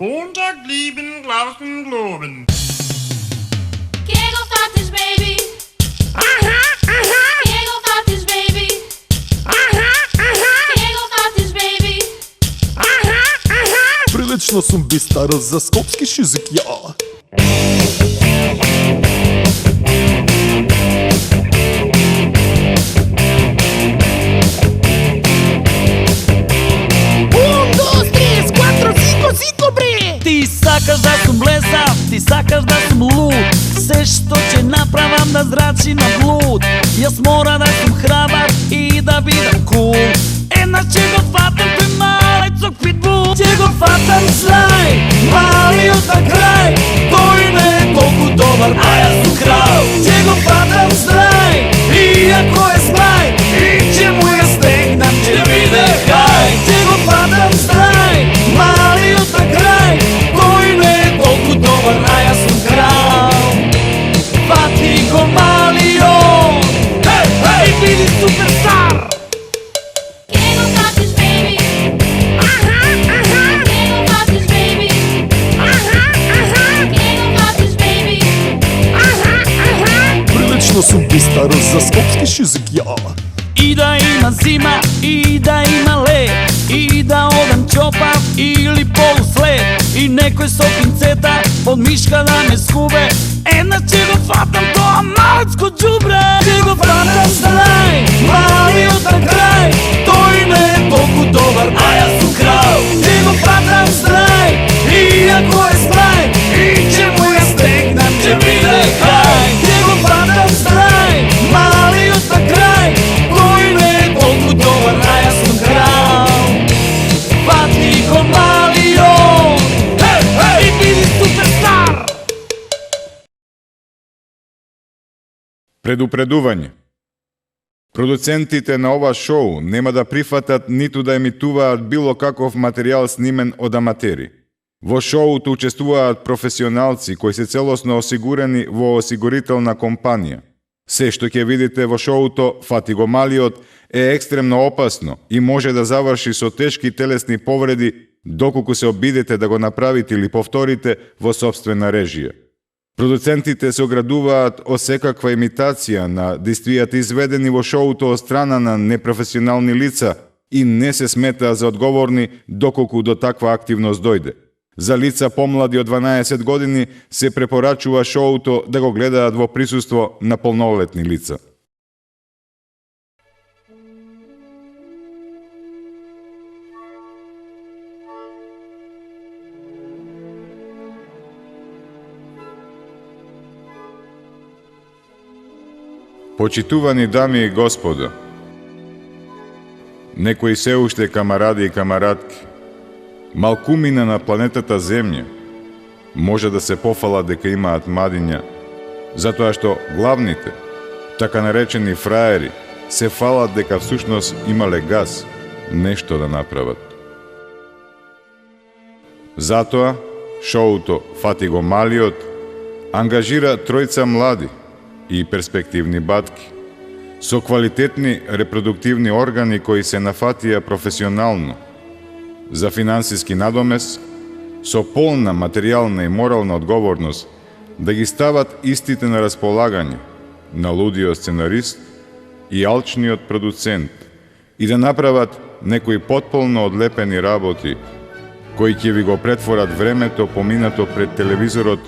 Montag lieben, glauben, globen. Kegelvatjes, baby. Aha, aha, Kegelvatjes, baby. aha, aha, Kegelvatjes, baby. aha, aha. Prilično sam bistar za skopski šizik, ja. Ti sakaš da sam blesav, ti sakaš da sam lud. Sve što će napravam da zrači na blud. Jaz mora da sam hrabar i da budem cool. Enak će go fatam, to je malec od pitbull. Će go fatam slaj, mali od na kraj. Koji ne je toliko dobar, a ja sam kralj. Će go fatam slaj, iako je smaj. I će mu ja stegnem, će vide haj. Će go fatam slaj, mali od na kraj. Koji ne je toliko dobar, a ja sam kralj. Fati go mali on, hej, hej, vidi superstar. Kegelvatjes, baby. Aha, aha, Kegelvatjes, baby. aha, aha, Kegelvatjes, baby. aha, aha. Prilično sam bistar za skopski šizik, ja. I da ima zima, i da ima led. I da odem čopav ili polusled. I nekoj so pinceta od miška da me skube. Ena će go fatam, to a malec ko džubre. Će go fatam znaj, mali od na kraj. To i ne je toliko dobar, a ja sam kralj. Će go fatam znaj, iako je smaj. I će mu ja stegnem, će vide haj. Će go fatam znaj, mali od na kraj. Koji ne je toliko dobar, a ja sam kralj. Fati go mali on, hej, hej, vidi superstar. Предупредување. Продуцентите на ова шоу нема да прифатат ниту да емитуваат било каков материјал снимен од аматери. Во шоуто учествуваат професионалци кои се целосно осигурени во осигурителна компанија. Се што ќе видите во шоуто Фати го малиот е екстремно опасно и може да заврши со тешки телесни повреди доколку се обидете да го направите или повторите во сопствена режија. Продуцентите се оградуваат од секаква имитација на действијата изведени во шоуто од страна на непрофесионални лица и не се сметаа за одговорни доколку до таква активност дојде. За лица помлади од 12 години се препорачува шоуто да го гледаат во присуство на полнолетни лица. Почитувани дами и господа, некои се уште камаради и камаратки, малкумина на планетата Земја, може да се пофала дека имаат мадиња, затоа што главните, така наречени фраери, се фалат дека всушност имале газ, нешто да направат. Затоа, шоуто Фати го малиот ангажира тројца млади и перспективни батки, со квалитетни репродуктивни органи кои се нафатија професионално, за финансиски надомес, со полна материјална и морална одговорност да ги стават истите на располагање на лудиот сценарист и алчниот продуцент и да направат некои потполно одлепени работи кои ќе ви го претворат времето поминато пред телевизорот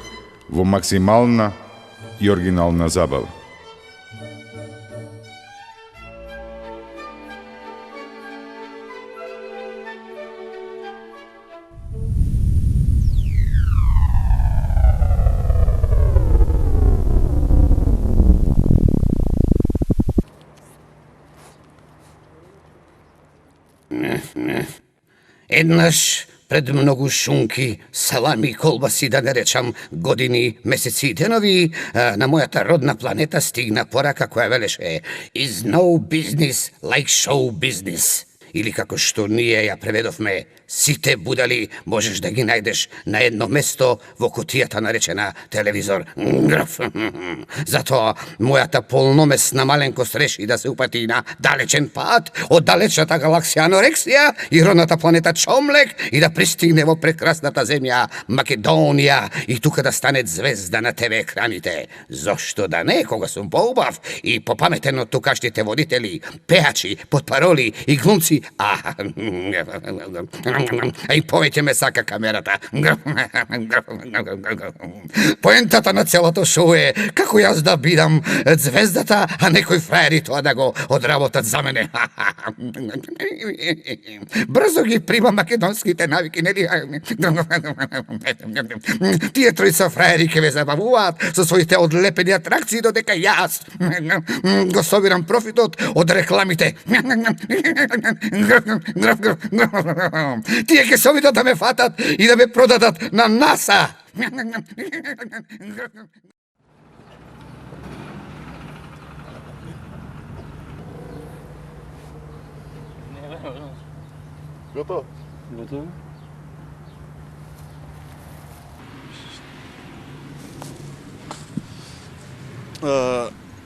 во максимална и оригинална забава. Еднаш пред многу шунки, салами, колбаси, да не речам години, месеци и денови, на мојата родна планета стигна порака која велеше "Is no business like show business", или како што ние ја преведовме Сите будали можеш да ги најдеш на едно место во кутијата наречена телевизор. Затоа мојата полномесна маленкост реши да се упати на далечен пат од далечната галаксија Анорексија и родната планета Чомлек и да пристигне во прекрасната земја Македонија и тука да стане звезда на ТВ екраните. Зошто да не, кога сум поубав и попаметен од тукашните водители, пеачи, потпароли и глумци, и повеќе ме сака камерата. Поентата на целото шоу е како јас да бидам звездата, а некои фраери тоа да го одработат за мене. Брзо ги прима македонските навики, нели? Тие тројца фраери ке ве забавуваат со своите одлепени атракции, додека јас го собирам профитот од рекламите. Тие ке се обидат да ме фатат и да ме продадат на НАСА. Готово? Готови?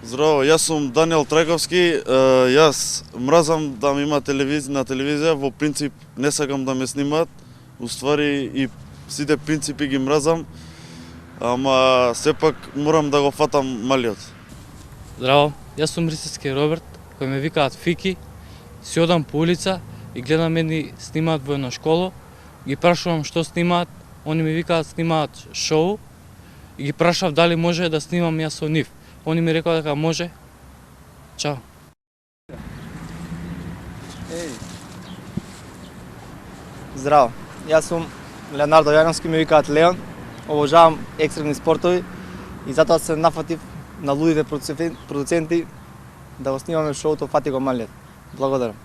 Здраво, јас сум Даниел Траговски. Јас мразам да ми има на телевизија, во принцип не сакам да ме снимаат. Уствари и сите принципи ги мразам, ама сепак морам да го фатам малиот. Здраво, јас сум Рисески Роберт, кој ме викаат Фики. Си одам по улица и гледам едни снимаат во една школа, ги прашувам што снимаат, они ми викаат снимаат шоу и ги прашав дали може да снимам јас со нив. Они ми рекоа дека може. Чао. Здраво, јас сум Леонардо Јановски, ме викаат Леон. Обожавам екстремни спортови и затоа се нафатив на лудите продуценти да го снимаме шоуто Фати го малиот. Благодарам.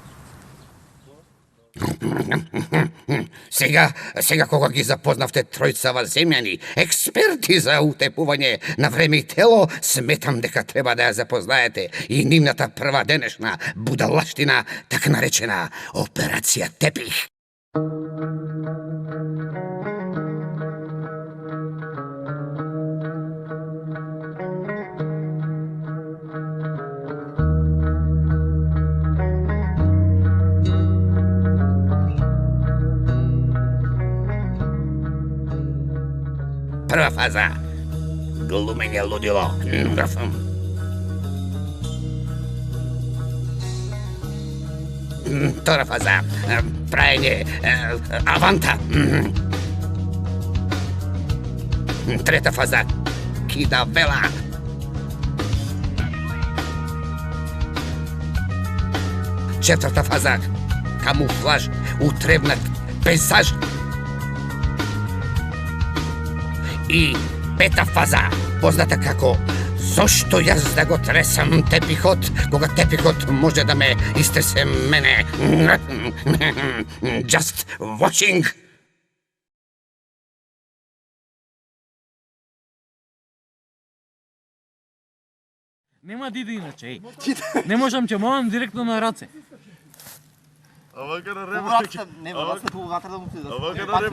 Сега кога ги запознавте тројцава земјани, експерти за утепување на време и тело, сметам дека треба да ја запознаете и нивната прва денешна будалаштина, така наречена Операција Тепих. Прва фаза – глумење лудило. Втора фаза – праење аванта. Трета фаза – кида вела. Четврта фаза – камуфлаж, утребнат пейзаж. И пета фаза, позната како зошто јас да го тресам тепихот, кога тепихот може да ме истресе мене. Just watching. Нема да иде иначе, еј. Не можам, ќе морам директно на раце.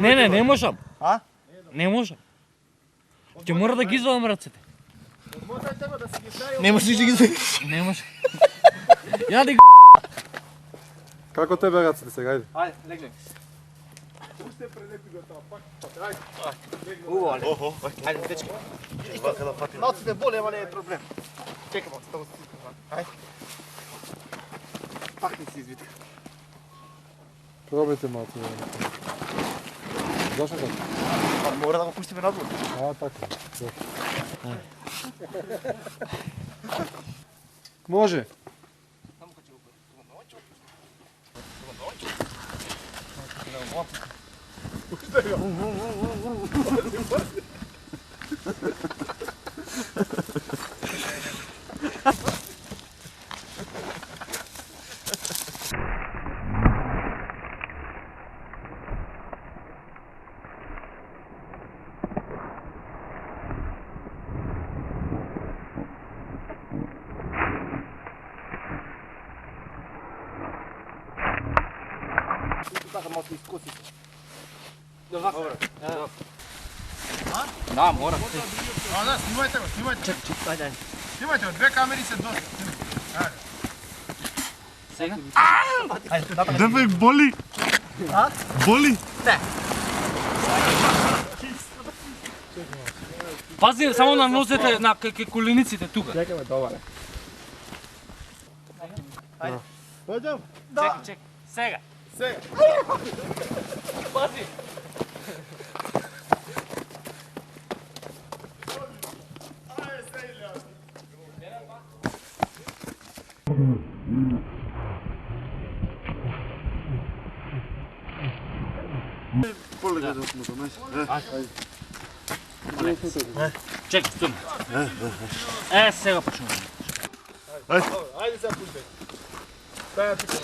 Не можам. А? Не можам. Ќе мора да ги извадам рацете. Не можеш да ги извадиш. Не може. Ја да Како тебе рацете сега, ајде? Ајде, легни. Убаво, ајде. Ајде, дечки. Ноците боли, ама не е проблем. Чекам, да го стискам. Ајде. Пакни си извити. Пробайте малку. Зашо така? Па мора да го пуштиме надвор. А, така. Може. да може да изкусите. Добре. Да, мора. Да, снимайте го, снимайте. Чек, ајде. Снимайте го, две камери се доста. Сега? Да бе, боли. А? Боли. Пази, само наносете на колениците тука. Чекай ме, добре. Ајде. Дојдем. Чек. Сега. Сега. Пази. Полека да смутам, Чек, стои. Сега почнуваме. Ајде сега пуште. Стаја тука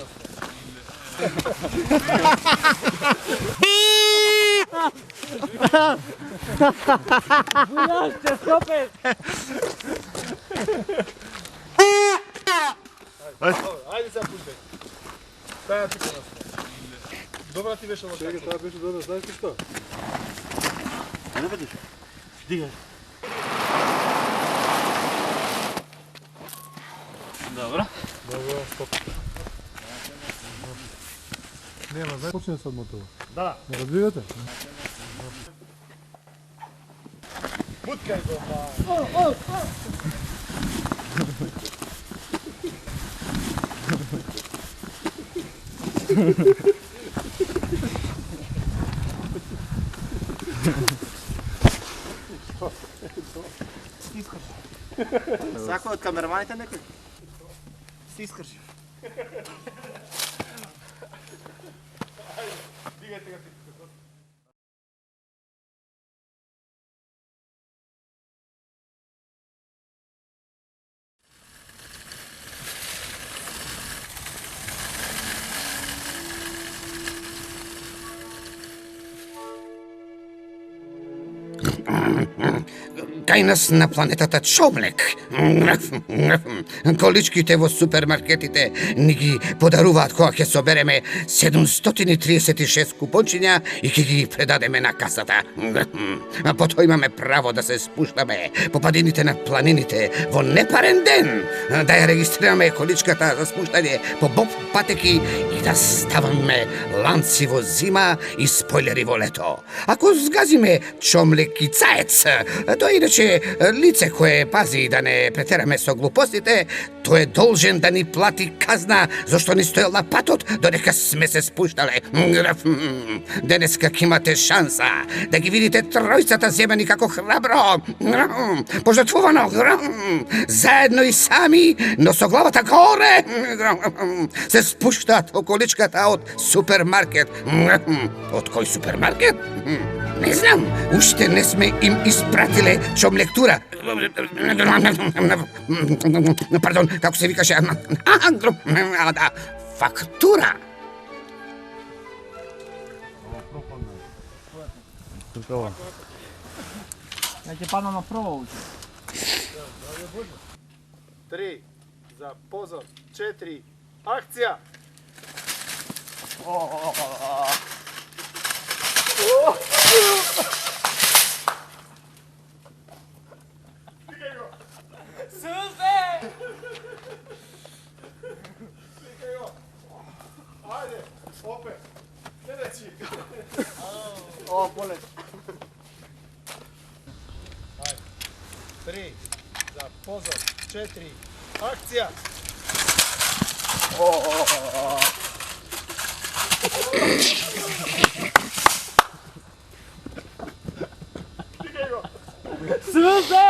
на Ще стопе. Ајде сега пуште. Стаја тука на Добра ти беше локација. Чекай, таа беше добра, знаеш ли што? Не бидеш. Дигай. Добро. Добро, стоп. Нема, знаеш почне се одмотува. Да. Не разбирате? Буткај го, ба. Сакој од камераманите некој? Си искрши. Дигайте го. Кај нас на планетата Чомлек. Количките во супермаркетите ни ги подаруваат кога ќе собереме 736 купончиња и ќе ги предадеме на касата. А потоа имаме право да се спуштаме по падините на планините во непарен ден, да ја регистрираме количката за спуштање по боб патеки и да ставаме ланци во зима и спойлери во лето. Ако згазиме Чомлек и Цаец, тоа иначе лице кое пази да не претераме со глупостите, тој е должен да ни плати казна зашто ни стоел на патот додека сме се спуштале. Денеска ќе имате шанса да ги видите тројцата земјани како храбро, пожртвувано, заедно и сами, но со главата горе, се спуштаат во количката од супермаркет. Од кој супермаркет? Не знам, уште не сме им испратиле Чомлектура. Пардон, како се викаше? Да, фактура. Ја ќе падна на прво уче. 3 за позор, 4 акција. Ајде, опет. Следеći. О, полет. Ајде. 3 за позор, 4 акција. Сузе!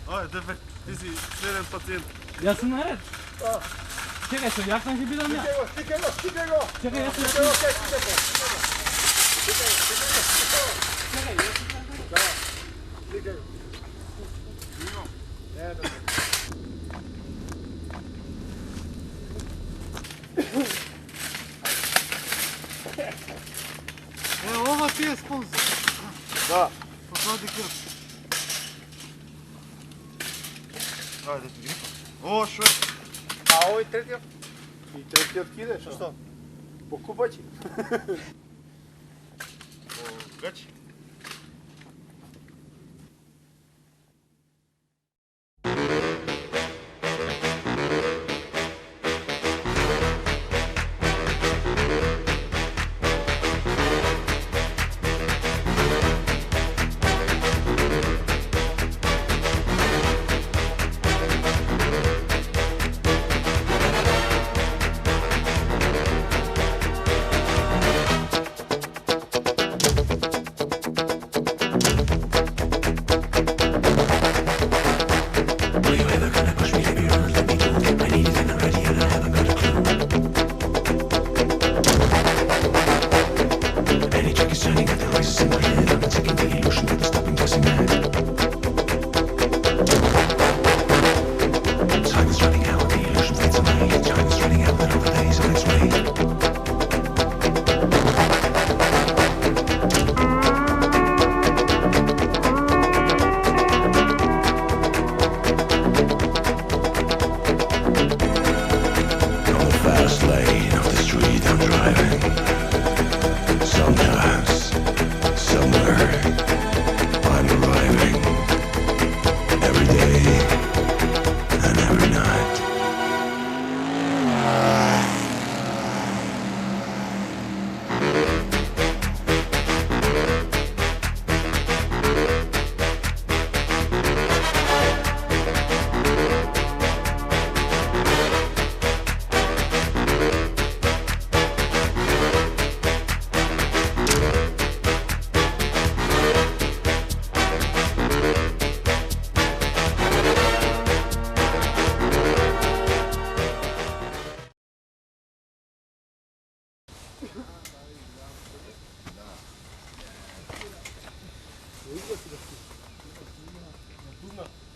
Ајде, бе, ти си следен пациент. Јас сум наред. Чекај, со јакна ќе бидам ја. Стикај го, стикај го. Чекај, јас Стикај го, стикај го. Стикај го. Ова ти е спонсор. Да. Ајде, Киро. Ајде, грипа. О, шо? А овој третиот? И третиот киде, што? По купачи? О, гачи.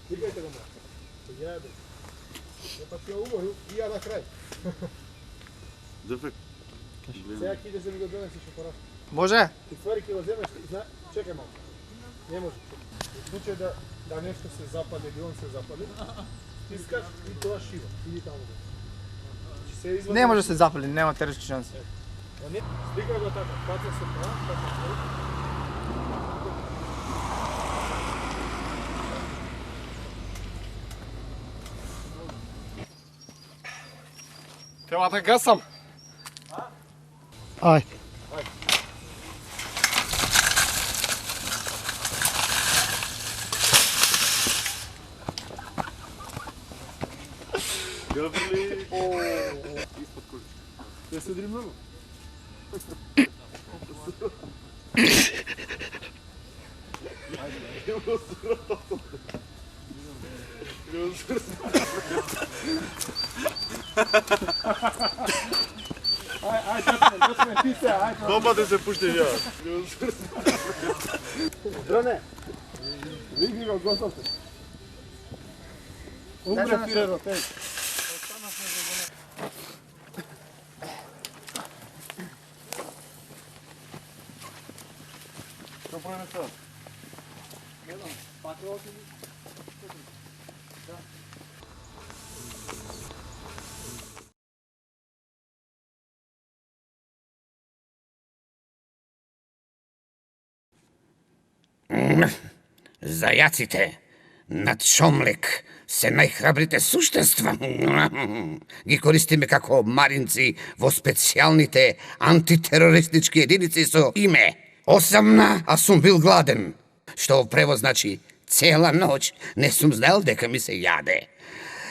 Викајте го, брат. Јаде. Ја па ти ја уморил и ја на крај. Дефект. Сега ќе идеш да ми го донесеш апарат. Може? И ствари ќе го земеш, чекај малку. Не може. В случај да нешто се запали или он се запали, стискаш и тоа шива. Иди таму. Се извади. Не може да се запали, нема теоретски шанси. Стикај го така, паца се тоа, така се. Треба да гасам. Ај. Гаврили. Испод курчка. Ја се дримнало? Ај, ти се, ај. Бомба да се пушти ја. Дроне. Види го готовте. Умре фирерот, еј. Што прави тоа? Не знам, пакелот или... Зајаците над Шомлек се најхрабрите суштества. Ги користиме како маринци во специјалните антитерористички единици со име Осамна, а сум бил гладен, што во превод значи цела ноќ не сум знаел дека ми се јаде.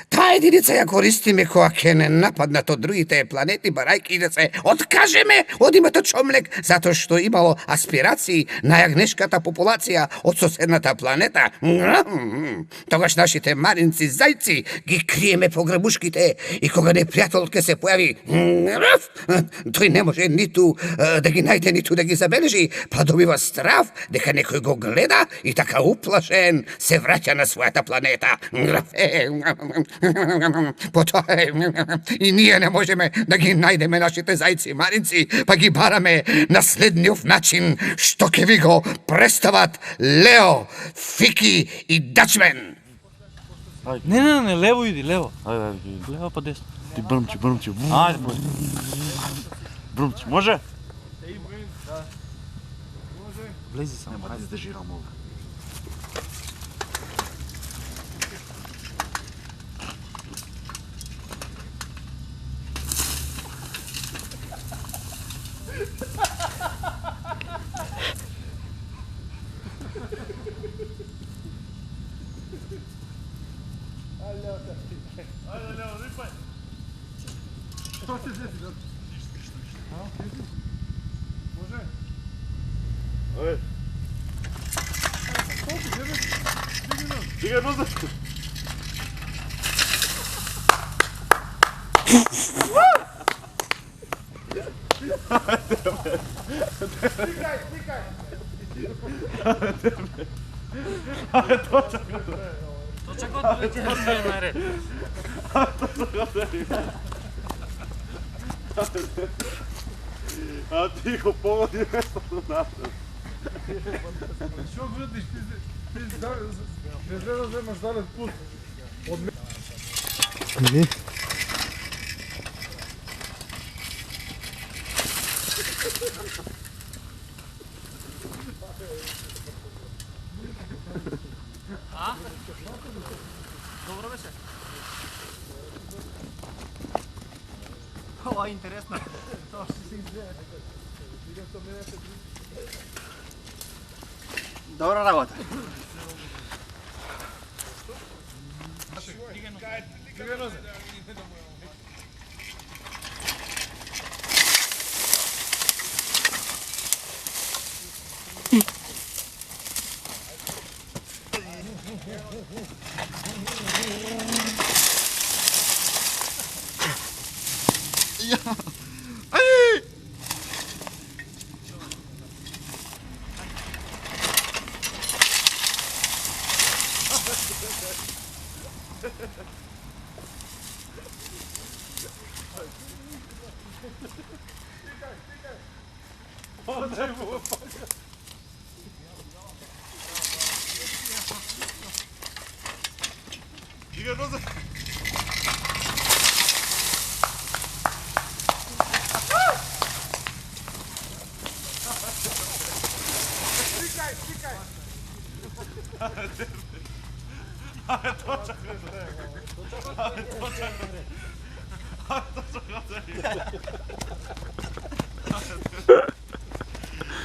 Таа единица ја користиме кога ќе не нападнат од другите планети, барајќи да се откажеме од името Чомлек, затоа што имало аспирации на јагнешката популација од соседната планета. Тогаш нашите маринци зајци ги криеме по грабушките и кога непријател ќе се појави, тој не може ниту да ги најде, ниту да ги забележи, па добива страв дека некој го гледа и така уплашен се враќа на својата планета. По тоа е. И ние не можеме да ги најдеме нашите зајци маринци, па ги бараме на следниот начин, што ќе ви го представат Лео, Фики и Дачмен. Не, лево иди, лево. Ајде, Лево па десно. ти брмчи. Ајде, бой. Брмчи, може? Влези само. Ајде да жирам овде. Ајде. Чекај, нозе. Точако да ви ќе наред. А ти го погоди местото назад. Што гледаш ти? Не знам да вземаш далек пут. Од мене. Добро беше. Ова е интересно. Тоа што се изгледа. Добра работа. Чекај, нозе.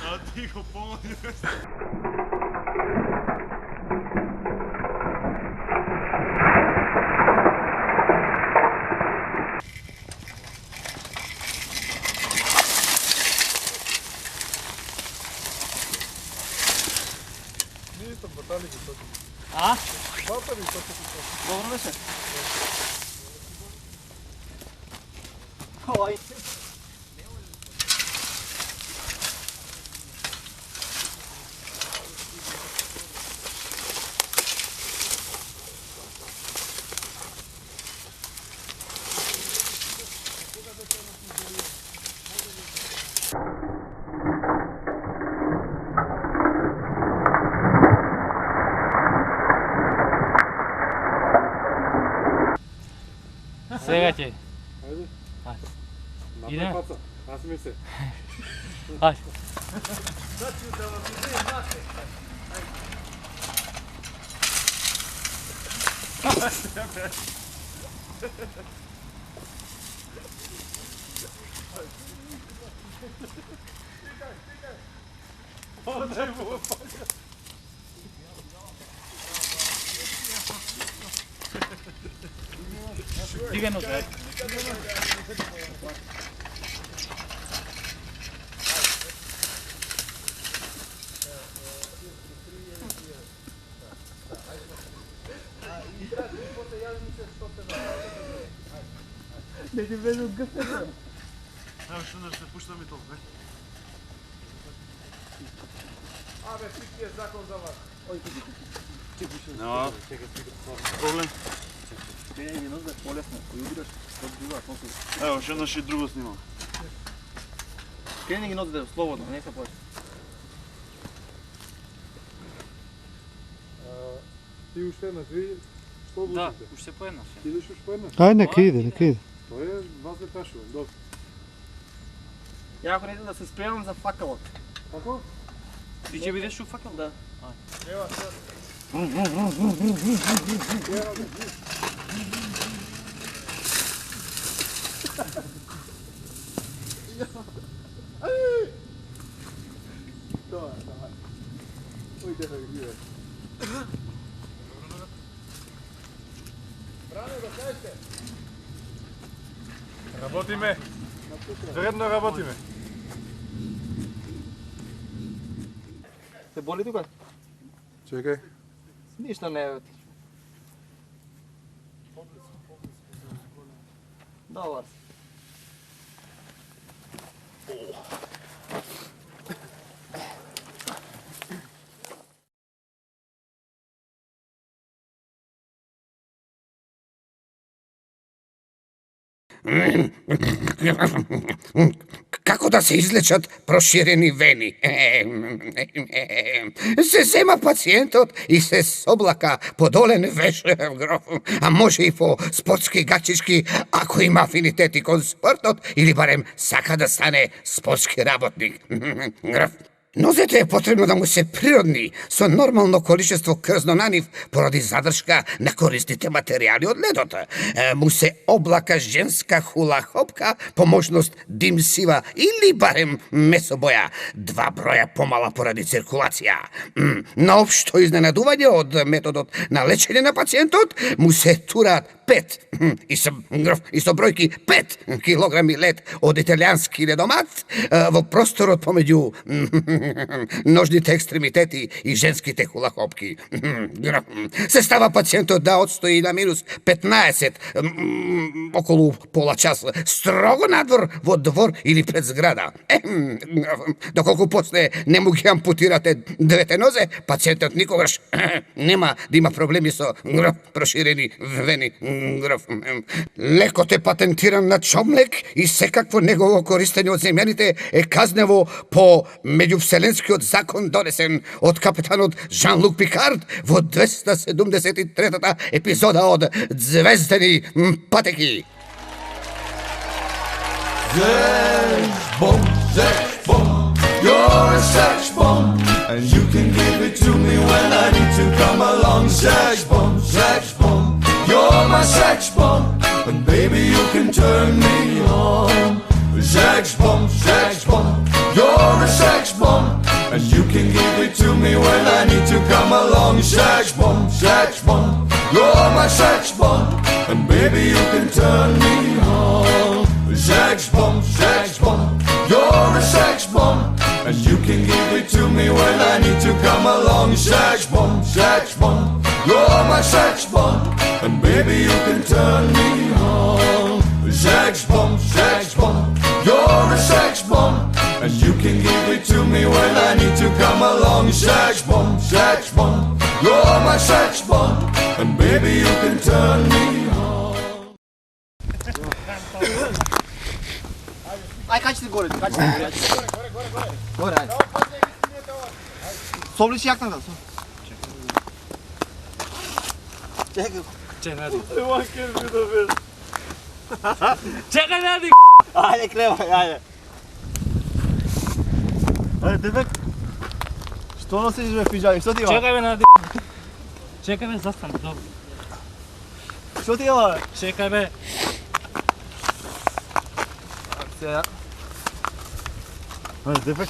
А ти го погоди местото. А? Батари што ти кажа. Добро беше. Ова е. Сега ќе. Ајде. Ајде. Направи Идеме. паца. Аз ми се. Ајде. Дигано се. Не ти влезе од гъста. Evo što da se pušta mi to, ne? Абе, фики е закон за вас. Nema problem. Скрени нос да е полесно. Кој удраш, тоа бива после. Ево, ше еднаш и друго снимам. Скрени ги нос да е слободно, не се плаши. Ти уште една две, што Да, одлучите? уште по една. Идеш уште по една? Ај, нека иде, нека иде. Тоа е, вас не прашувам, добро. Ја ако не идам да се спремам за факалот. Како? Ти ќе бидеш у факел? Да. Ева, сега. Тоа, тоа. Ој, дека ги гледа. Брано, да кажете. Работиме. Вредно работиме. Се боли тука? Чекај. Ништо не е. Добар. Како да се излечат проширени вени? Се зема пациентот и се соблака подолен веш, а може и по спортски гачички, ако има афинитети кон спортот или барем сака да стане спортски работник. Нозете е потребно да му се природни, со нормално количество крзно на нив, поради задршка на корисните материјали од ледото. Му се облака женска хула-хопка, по можност дим сива или барем месобоја, 2 броја помала поради циркулација. На општо изненадување од методот на лечење на пациентот, му се тураат 5 и со бројки 5 килограми лед од италијански ледомат во просторот помеѓу ножните екстремитети и женските хулахопки. Се става пациентот да отстои на минус 15, околу пола час, строго надвор во двор или пред зграда. Доколку после не му ги ампутирате двете нозе, пациентот никогаш нема да има проблеми со проширени вени. Лекот е патентиран на Чомлек и секакво негово користење од земјаните е казнево по меѓувселенскиот закон донесен од капитанот Жан-Лук Пикард во 273-та епизода од Звездени патеки. Sex bomb, you're a sex bomb, and you can give it to me when I need to come along. Sex bomb, you're my sex bomb, and baby you can turn me on. Sex bomb, you're a sex bomb, and you can give it to me when I need to come along. Sex bomb, you're my sex bomb, and baby you can turn me on. Sex bomb, you're a sex bomb, and you can give it to me when I need to come along. Sex bomb, you're my sex bomb, and baby you can turn me on. Sex bomb, you're a sex bomb, and you can give it to me when I need to come along. Sex bomb, you're my sex bomb, and baby you can turn me on. Ај, качите горе, качите горе. Горе, ајде. Собличи јакната. Чекај. Чекај, Нади! Ајде, кревај, ајде. Ајде, Дебек. Што носиш бе пиджами? Што ти има? Чекај, Нади! Чекај, застани, добро. Што ти има? Чекај, бе. Сега. Ајде, Дебек.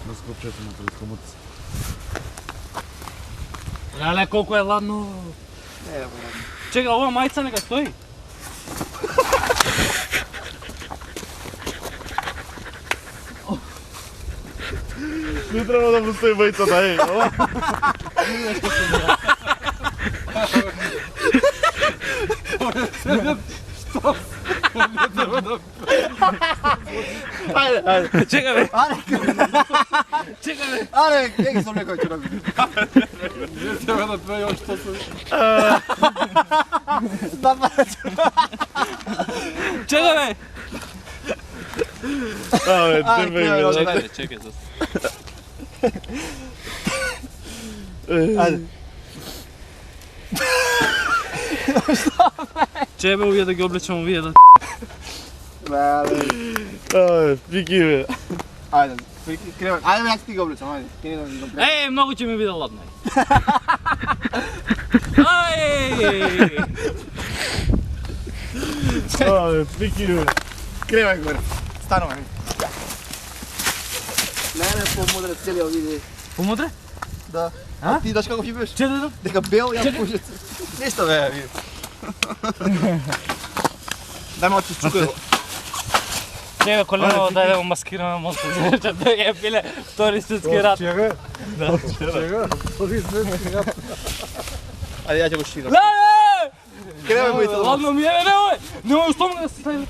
Да скопчете на телескомот. Леле, колку е ладно. Не, бе. Чекај, ова мајца нека стои. Не треба да му стои мајцата, еј. Ајде, ајде. Чекај, бе. Чекај, бе. Ајде, ќе ги совлекој ќе роби. Не треба да твој што се. Чекай, бе! Чекай, Че бе, увие да ги облечам, увие да... Пики бе. Ajde, krevaj. Ajde, ja ti ga obličam, ajde. Ti ne da mi ga obličam. Ej, mnogo će mi biti ladno. Ej! Piki bе. Krevaj gore. Stano, ajde. Ne, pomudre cijeli ovi. Помудре? Da. A ti daš kako ti biš? Че да? Neka bel, ja pušec. Ništa be, vidi. Daj malo ću čukaj. Че бе, колено, дай да го маскираме моста, защото е биле втори светски рад. Чега? Да. Чега? Втори светски рад. Ajde, ja ću go širam. Леле! Krevaj mu i sad. Ладно ми е, немoj što mu da se stavim.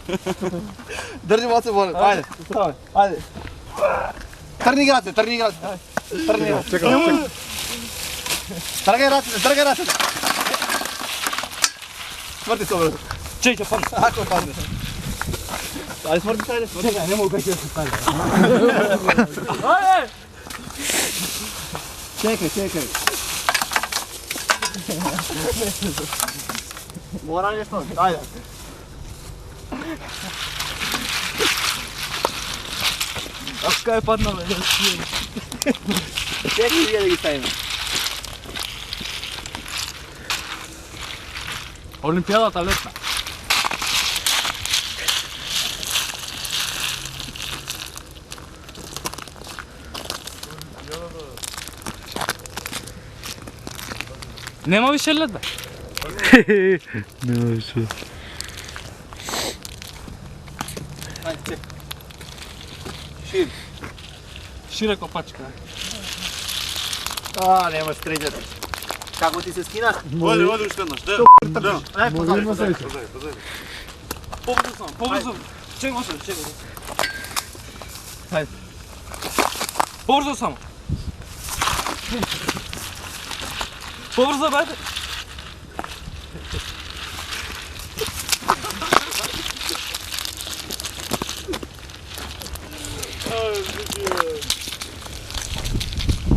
Drži malce vole. Ajde, stavaj. Ajde. Trni igrate. Trni igrate. Čekaj. Trgaj racete. Smrti se obratu. Čekaj, padne. Ako padne. Ajde, smrti se, ajde. Čekaj, ne mogu kako da se stavim. Ajde! Čekaj. Moram nešto, ajde. Ako kaj je padnalo, ja Čekaj, vidje da gi stavimo. Олимпиадата летна. Нема више лед, бе. Нема више. Ajde, čekaj. Šir. Шира копачка. Nema stređati. Kako ti se skinaš? Оди уште еднаш. Да. Aj, Може има среќа. Побрзо. Чекай, чекай. Хајде. Побрзо само. Побрзо, бе.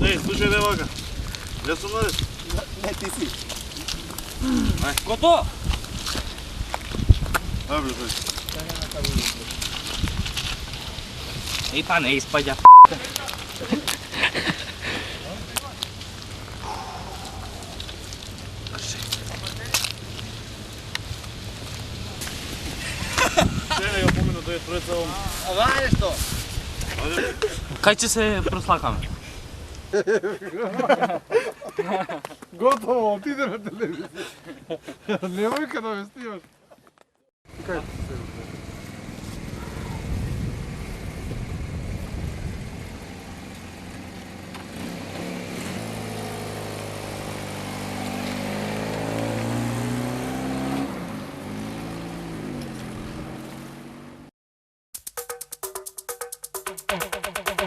Ej, слушај де вака. Ја сум надеш. Ne, ti si. Готово. Ајде, бе. Ей, па не испаѓа. Чекај, ја помина да ја прецавам. Ajde što? Кај ќе се прослакаме? Готово, отиде на телевизија. Немој kada ме снимаш. Кај се?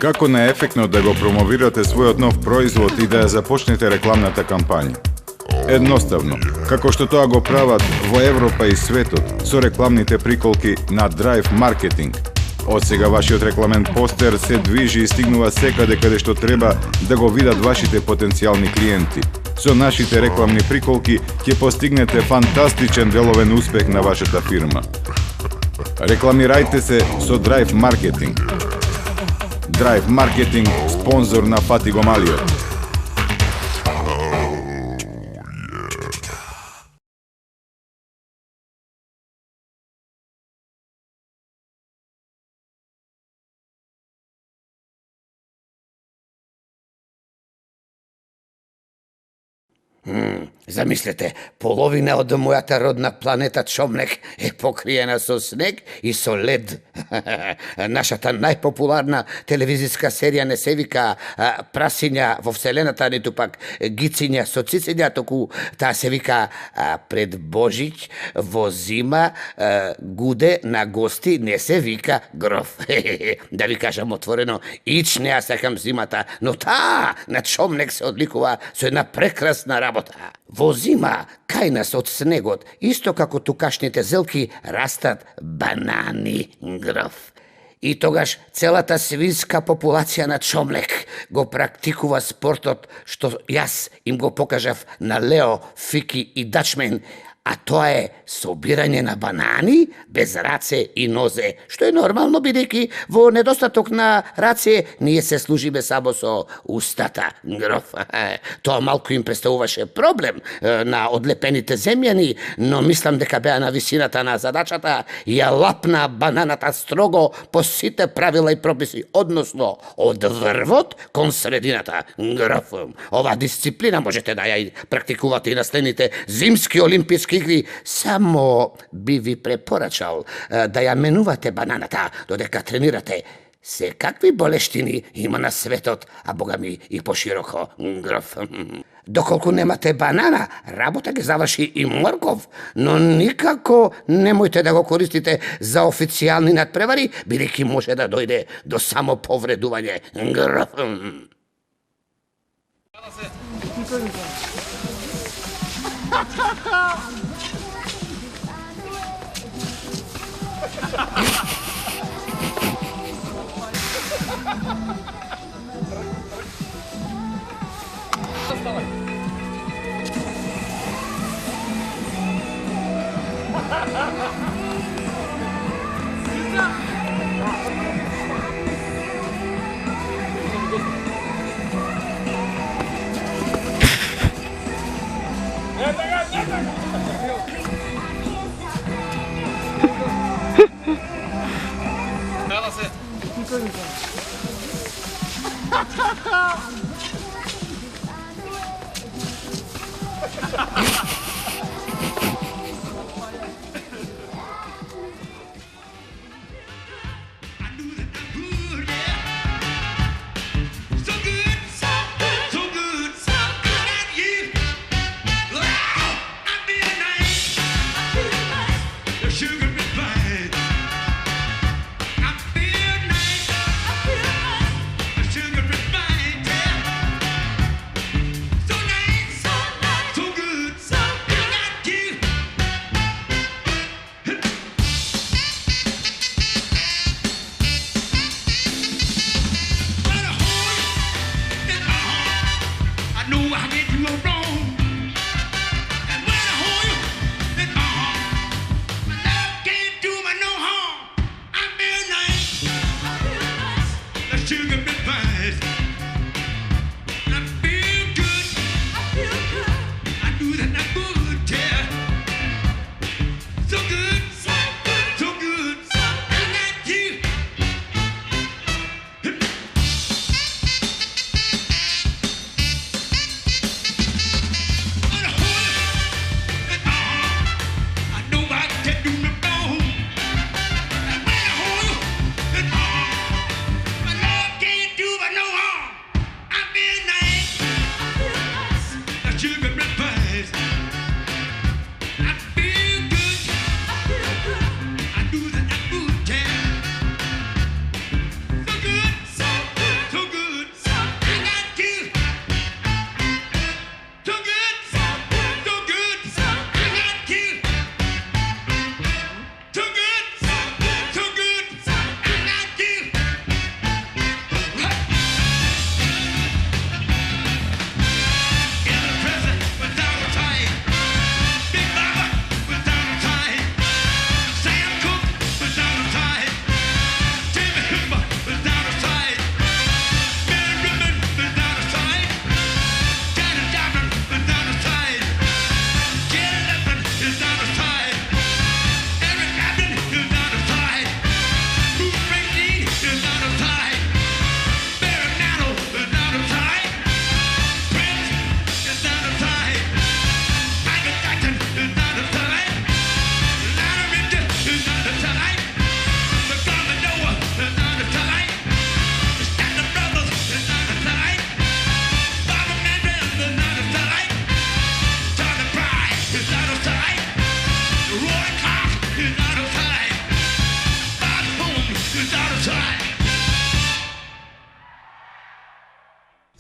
Како наефектно да го промовирате својот нов производ и да ја започнете рекламната кампања? Едноставно, како што тоа го прават во Европа и светот со рекламните приколки на Drive Marketing. Од сега вашиот рекламен постер се движи и стигнува секаде каде што треба да го видат вашите потенцијални клиенти. Со нашите рекламни приколки ќе постигнете фантастичен деловен успех на вашата фирма. Рекламирајте се со Drive Marketing. Drive Marketing, спонзор на Фати го Малиот. Замислете, половина од мојата родна планета Чомлек е покриена со снег и со лед. Нашата најпопуларна телевизиска серија не се вика Прасиња во Вселената, ниту пак Гициња со цициња, току таа се вика Пред Божиќ во зима гуде на гости не се вика гроф. Да ви кажам отворено, ич не ја сакам зимата, но таа на Чомлек се одликува со една прекрасна работа. Во зима, кај нас од снегот, исто како тукашните зелки, растат банани, гроф. И тогаш целата свинска популација на Чомлек го практикува спортот што јас им го покажав на Лео, Фики и Дачмен, а тоа е собирање на банани без раце и нозе, што е нормално бидејќи во недостаток на раце ние се служиме само со устата, гроф. Тоа малку им представуваше проблем на одлепените земјани, но мислам дека беа на висината на задачата и ја лапна бананата строго по сите правила и прописи, односно од врвот кон средината, гроф. Ова дисциплина можете да ја практикувате и на следните зимски олимписки игри, само би ви препорачал да ја менувате бананата додека тренирате. Секакви болештини има на светот, а бога ми и пошироко, гроф. Доколку немате банана, работа ги заврши и морков, но никако немојте да го користите за официјални надпревари, бидејќи може да дојде до само повредување, гроф.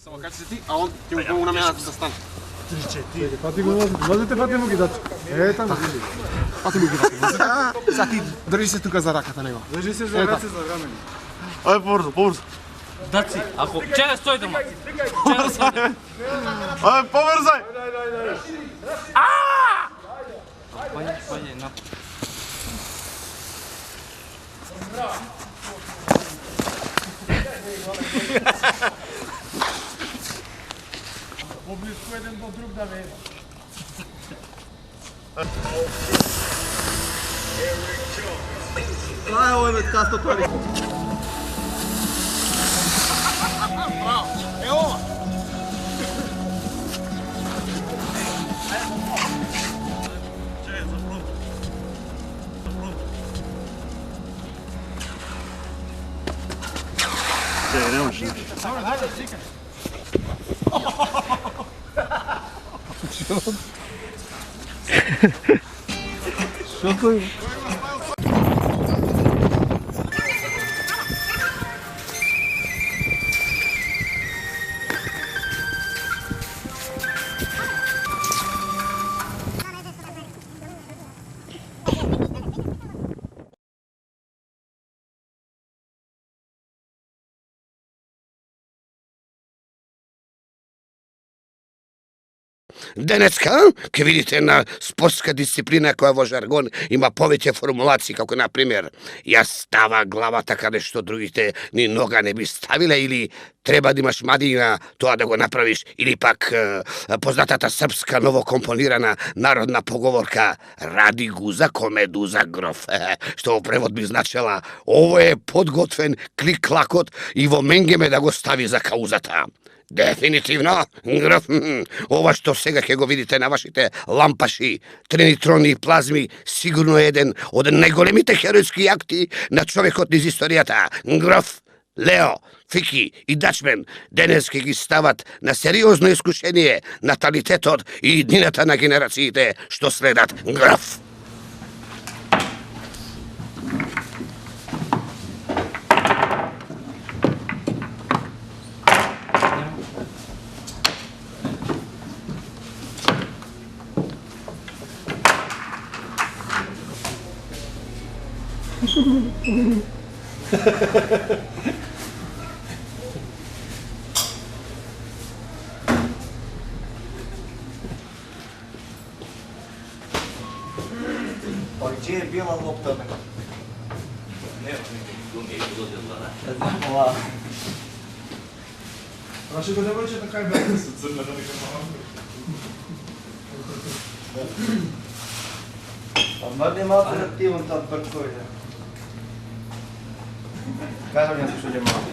Само качи се ти, а он ќе му помогна мене да стане. Фати го возите, фати му ги дати. Тамо, види. Пати му ги дати. Сега ти држи се тука за раката него. Држи се за ръце, за рамени. Ајде побрзо, побрзо. Даци, ако... Чекай, стой дома. Чекай, стой дома. Ајде побрзај. Пајде, напад. Поблиску еден до друг да веде. Ај, овој ме така стотори. Денеска ќе видите една спортска дисциплина која во жаргон има повеќе формулации, како на пример ја става главата каде што другите ни нога не би ставиле, или треба да имаш мадина тоа да го направиш, или пак познатата српска новокомпонирана народна поговорка ради гуза ко медуза гроф, што во превод би значела ово е подготвен клик-клакот и во менгеме да го стави за каузата. Дефинитивно, граф, ова што сега ќе го видите на вашите лампаши, тренитрони и плазми, сигурно е еден од најголемите херојски акти на човекот низ историјата. Граф, Лео, Фики и Дачмен денес ќе ги стават на сериозно искушение наталитетот и иднината на генерациите што следат. Граф. Gdje je bila lopta? Значи го девојче така е бе со црна да нека мама. Мрди малко активен там пред Кажам ја се шуѓе малко.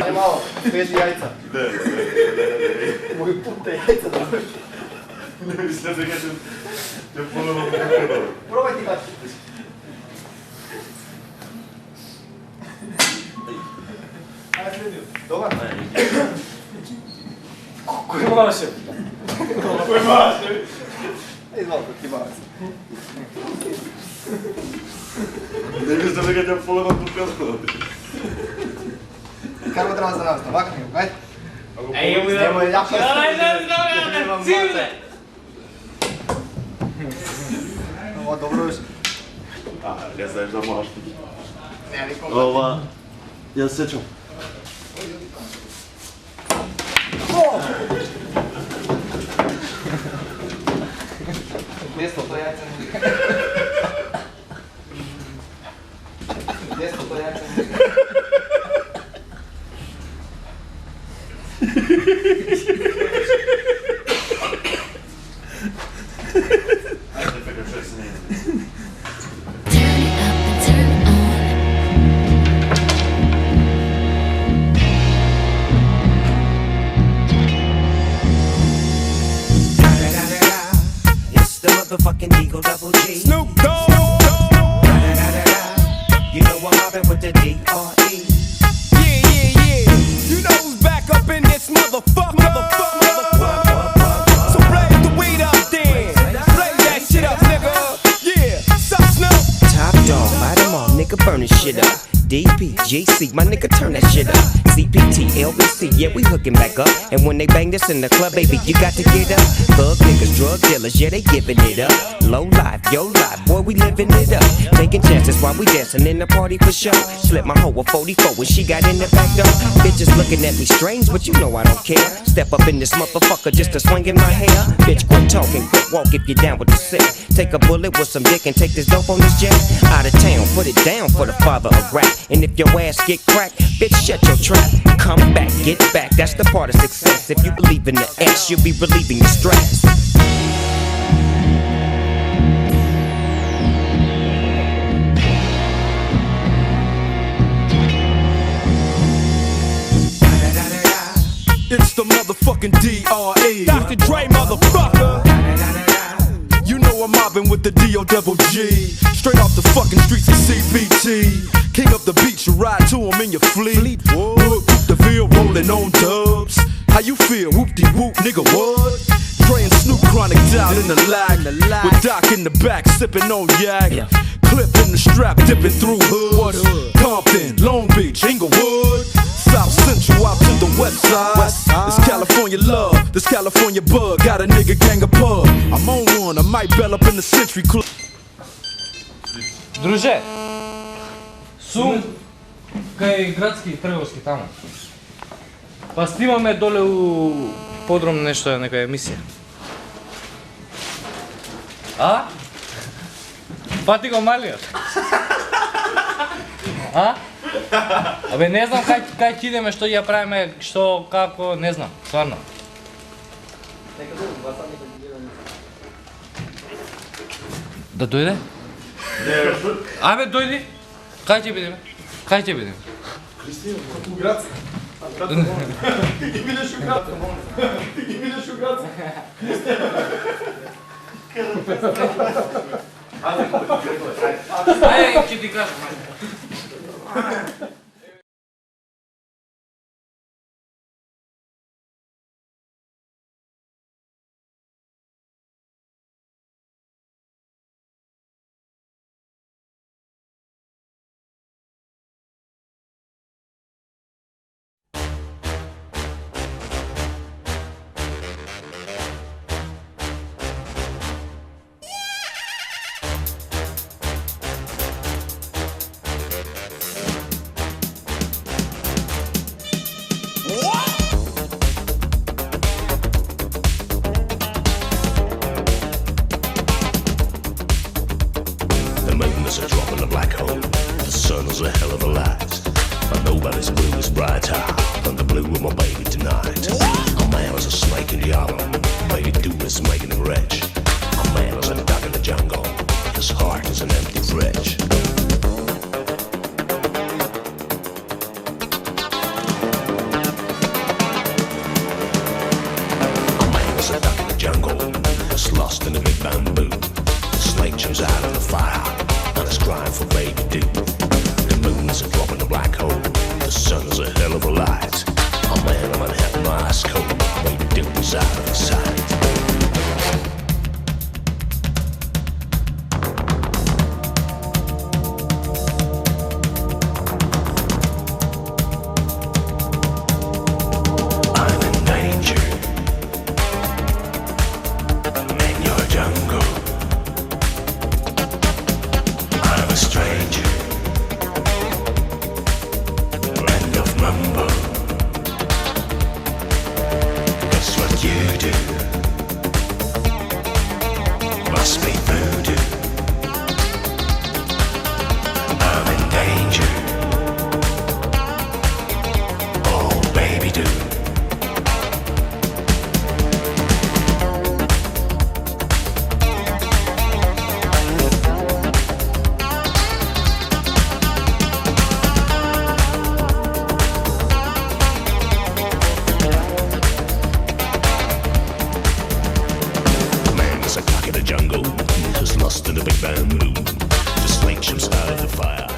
Aj malo, sveži jajca. Moji pute jajca da vrši. Ne mislim da kažem, te ponovno pokrenuo. Probaj ti kači. Ajde sledio. Dobar? Koji malaše? Koji malaše? Izvali ti malaše. Ne mislim da kažem, ponovno pokrenuo. Kako treba za nas, ovako mi, ajde. Nemo je jako. Civile! Ovo dobro još. Ne znaš da moraš ti. Ne, nikom. Ova, ja se sjećam. Desno to jajce. Desno to jajce. motherfucking Eagle Double G. Snoop Dogg. You know I'm mobbing with the D.R.E. Yeah. You know who's back up in this motherfucker. So blaze the weed up then. Blaze that shit up, nigga. Yeah. Sup, Snoop? Top dog, light 'em all, nigga, burn this shit up. DPGC, my nigga, turn that shit up. CPT, LBC, yeah, we hooking back up. And when they bang this in the club, baby, you got to get up. Thug niggas, drug dealers, yeah, they giving it up. Low life, yo life, boy, we living it up. Taking chances while we dancing in the party for sure. Slip my hoe a 44 when she got in the back door. Bitches looking at me strange, but you know I don't care. Step up in this motherfucker just to swing in my hair. Bitch, quit talking, quit walk if you down with the sick. Take a bullet with some dick and take this dope on this jet. Out of town, put it down for the father of rap. And if your ass get cracked, bitch, shut your trap. Come back, get back, that's the part of success. If you believe in the S, you'll be relieving your stress. It's the motherfucking D.R.E. Dr. Dre, motherfucker. You know I'm mobbing with the D.O.G. Straight off the fucking streets of CPT. King of the beach, you ride to him in your fleet. Whoop, the Ville rolling on dubs. How you feel? Whoop-de-whoop, nigga, what? Dre and Snoop Chronic down in the lag. With Doc in the back, sipping on yak. Clip in the strap, dipping through hood. Compton, Long Beach, Inglewood. South Central out to the west side. This California love, this California bug. Got a nigga gang of pub. I'm on one, I might bell up in the Century Club. Друже, сум кај градски трговски таму. Па снимаме доле у подром нешто, нека емисија. А? Пати го малиот. А? Абе не знам кај ќе идеме, што ја правиме, што, како, не знам, стварно. Да дојде? Абе дојди. Кај ќе бидеме? Кај ќе бидеме? U Gradsk. Ti gi ideš u Gradsk. Ti gi ideš u Gradsk. Ајде, ќе ти кажам. is a drop in a black hole. The sun is a hell of a light, but nobody's blue is brighter than the blue of my baby tonight. A man is a snake in the island, baby do is making him rich. A man is a dog in the jungle, his heart is an empty fridge. A man is a dog in the jungle, is lost in the big bamboo. The snake jumps out of the fire and is crying for baby do. The moon is a drop in a black hole, the sun is a hell of a light. A man in Manhattan ice cold, baby do is out of his sight. I'm in danger in your jungle. I'm a stranger, end of mumbo. Guess what you do? Must be voodoo. I'm in danger. Oh, baby, do. Man is a cock in the jungle. lost in a big band room. The snake jumps out of the fire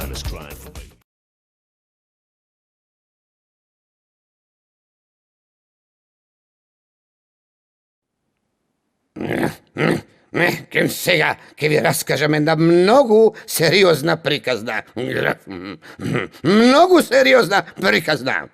and is crying for baby. Сега ќе ви раскажам една многу сериозна приказна. Многу сериозна приказна.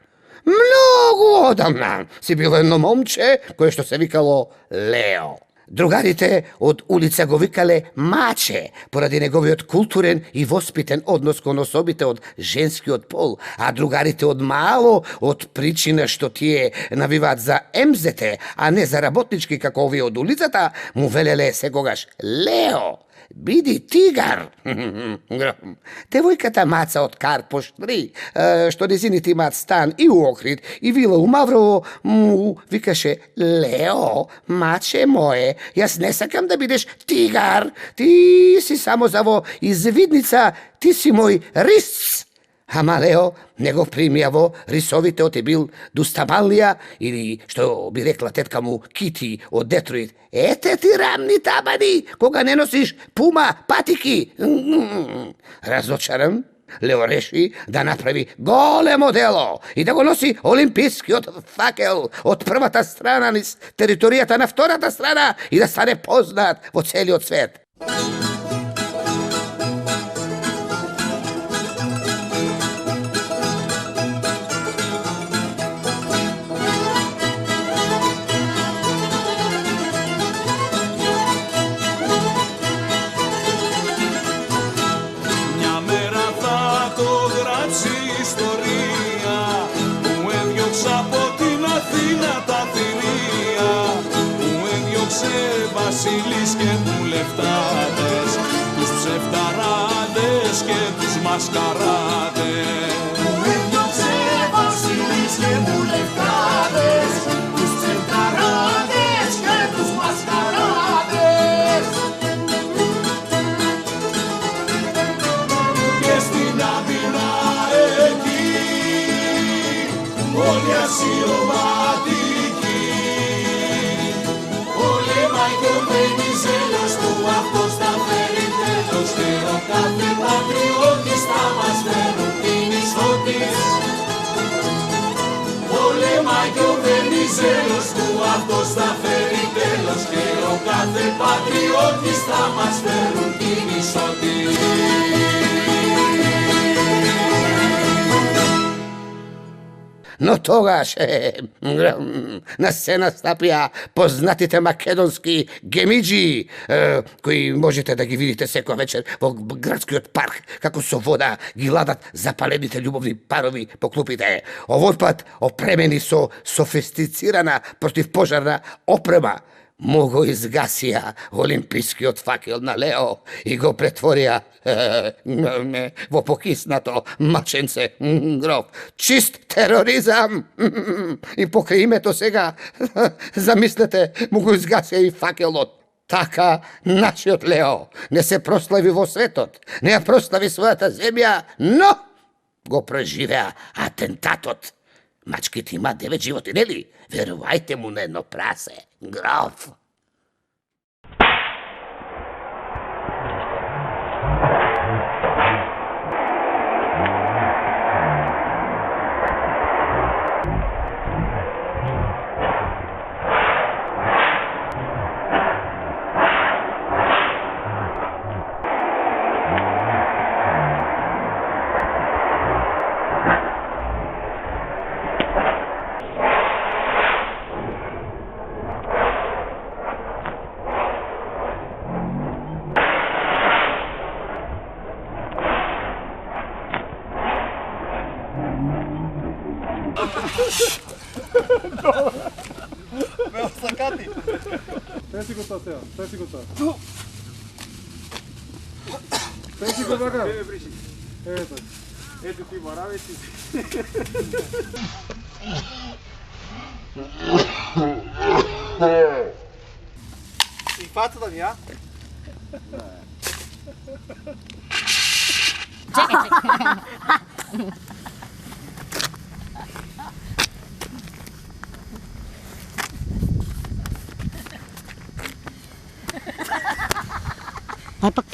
Многу одамна си било едно момче кое што се викало Лео. Другарите од улица го викале Маче, поради неговиот културен и воспитен однос кон особите од женскиот пол, а другарите од мало, од причина што тие навиваат за емзете, а не за работнички како овие од улицата, му велеле секогаш Лео, биди тигар. Девојката Маца од Карпоштри, што незините имаат стан и у Охрид, и вила у Маврово, му викаше Лео, маче мое, јас не сакам да бидеш тигар, ти си само за во извидница, ти си мој рис. Ама Лео не го примија во рисовите, бил дустамалија, или, што би рекла тетка му, Кити од Детройт. Ете ти рамни табани, кога не носиш пума патики. Разочаран, Лео реши да направи големо дело и да го носи олимпискиот факел од првата страна низ територијата на втората страна и да стане познат во целиот свет. Βασιλείς και βουλευτάδες, τους ψευταράδες και τους μασκαράδες. Που έδιωξε βασιλείς και βουλευτάδες, τους ψευταράδες και τους μασκαράδες. Και στην άμυνα εκεί, όλοι ασιωματικοί, και ο Βενιζέλος του αυτός θα φέρει τέλος και ο κάθε πατριώτης θα μας φέρουν την ισότης. Πολέμα και ο Βενιζέλος του αυτός θα φέρει τέλος και ο κάθε πατριώτης θα μας φέρουν την ισότης. Но тогаш на сцена стапија познатите македонски гемиджи, кои можете да ги видите секоја вечер во градскиот парк, како со вода ги ладат запалените љубовни парови по клупите. Овој пат опремени со софистицирана противпожарна опрема, му го изгасија олимпискиот факел на Лео и го претворија во покиснато маченце гроб. Чист тероризам! И покрај името сега, замислете, му го изгасија и факелот. Така нашиот Лео не се прослави во светот, не ја прослави својата земја, но го преживеа атентатот. Мачките има 9 животи, нели? Верувајте му на едно прасе, граф. Бео сакати. Песи го тоа сега, песи го тоа. Песи го бака. Ето. Ето ти боравици. И фацата ми, а? Чекай. Aj, pak.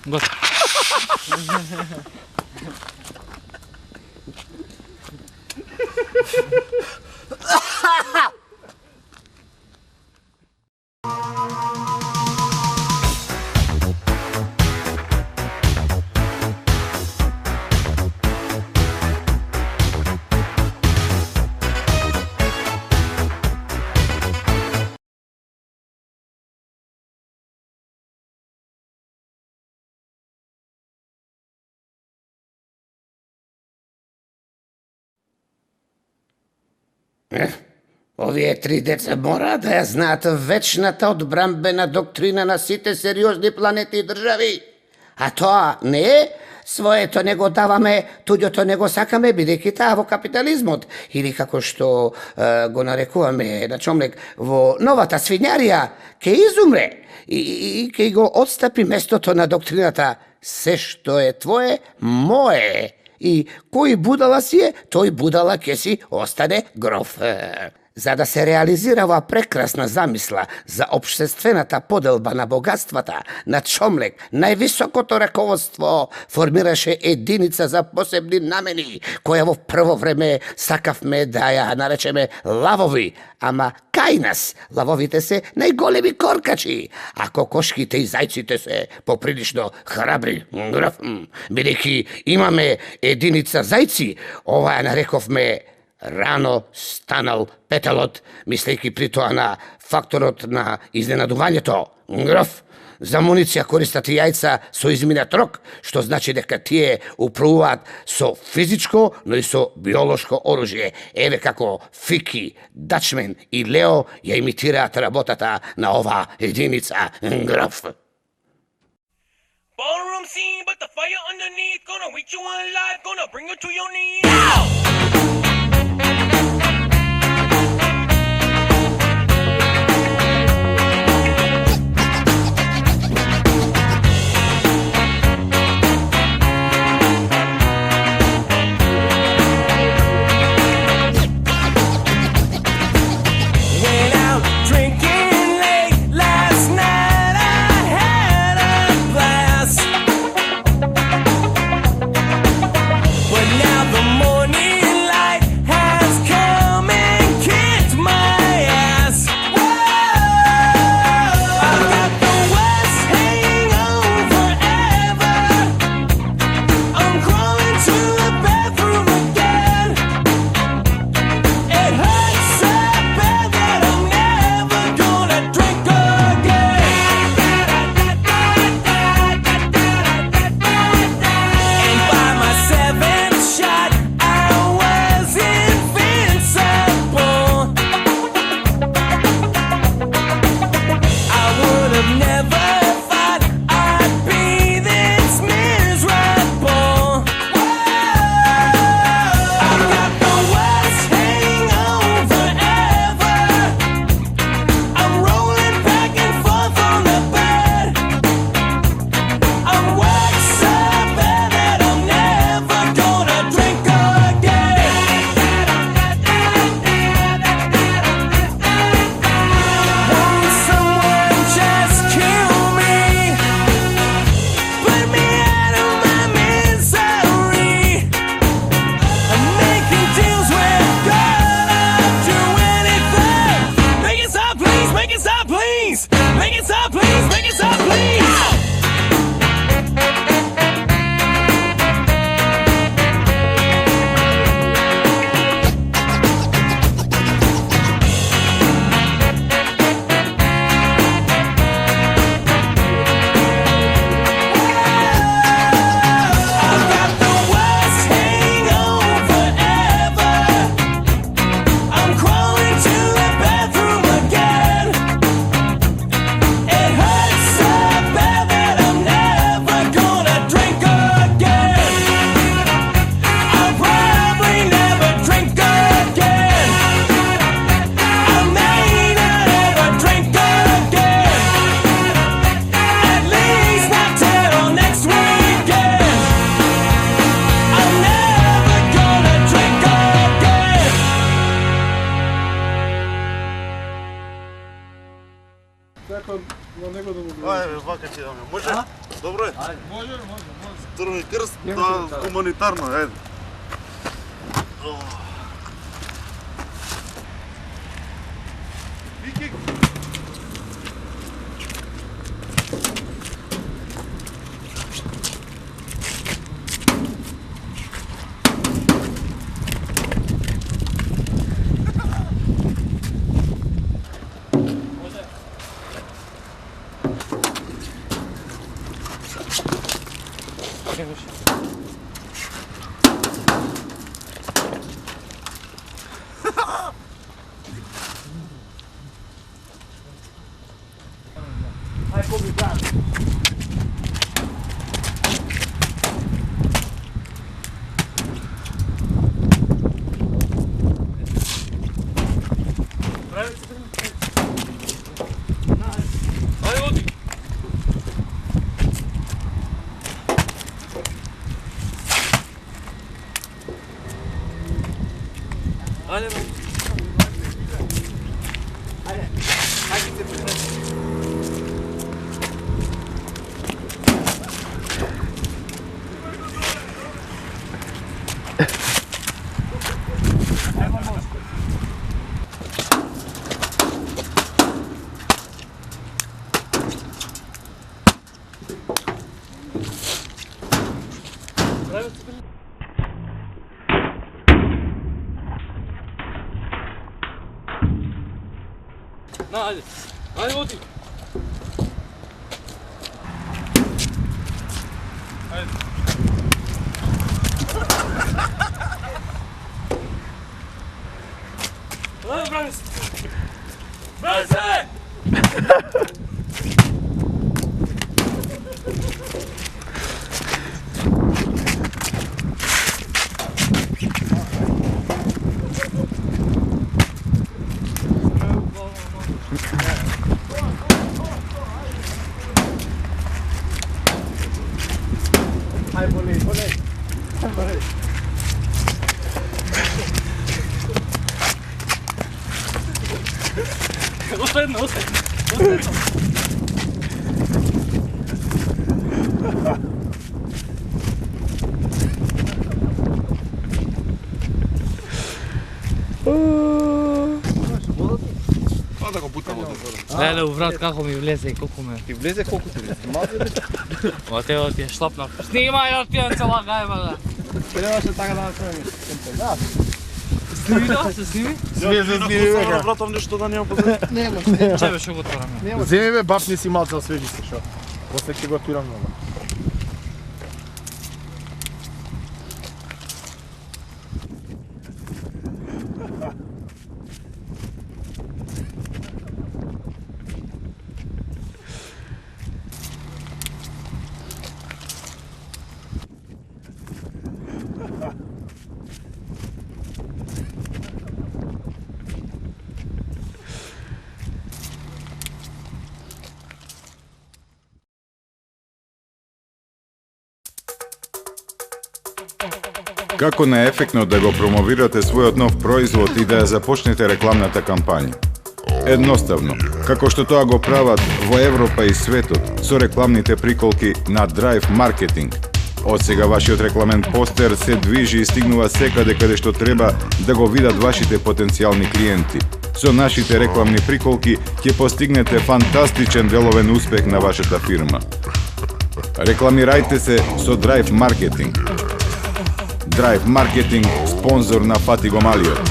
Готово. Овие 3 деца мора да ја знаат вечната одбрамбена доктрина на сите сериозни планети и држави. А тоа не е своето не го даваме, туѓото не го сакаме, бидејќи таа во капитализмот, или како што го нарекуваме на Чомлек, во новата свињарија, ке изумре и ке го отстапи местото на доктрината се што е твое, мое. И кој будала си е, тој будала ке си остане гроф. За да се реализира оваа прекрасна замисла за општествената поделба на богатствата, на Чомлек, највисокото раководство формираше единица за посебни намени, која во прво време сакавме да ја наречеме лавови, ама кај нас лавовите се најголеми коркачи, а кокошките и зајците се поприлично храбри, бидејќи имаме единица зајци, ова ја нарековме рано станал петелот, мислејќи при тоа на факторот на изненадувањето. Гроф, за муниција користат и јајца со изминат рок, што значи дека тие управуваат со физичко, но и со биолошко оружје. Еве како Фики, Дачмен и Лео ја имитираат работата на оваа единица. Гроф. Ballroom scene, but the fire underneath gonna wake you alive, gonna bring you to your knees. But now the morning light Ајде, вака ќе даме. Може? Добро е? Може. Црвени крст, тоа хуманитарно, ајде. Вики. На, ајде. Ајде, оди. Ајде. Ајде, брани се. Брани се! Остави. Па да го бутам од Леле, брат, како ми влезе и колку ме. Ти влезе колку ти влезе? Ма те ти е шлапна. Снимај да ти е цела гајба да. Требаше така да направиме. Да. Сними да, се сними? Све братам нешто да нема позна. Нема. Чебе што го отвораме. Земи бе, бапни си малце освежи се, шо. После ќе го отвирам много. Како наефектно да го промовирате својот нов производ и да ја започнете рекламната кампања? Едноставно, како што тоа го прават во Европа и светот со рекламните приколки на Drive Marketing. Од сега вашиот рекламен постер се движи и стигнува секаде каде што треба да го видат вашите потенцијални клиенти. Со нашите рекламни приколки ќе постигнете фантастичен деловен успех на вашата фирма. Рекламирајте се со Drive Marketing. Drive Marketing, спонзор на Фати Гомалиот.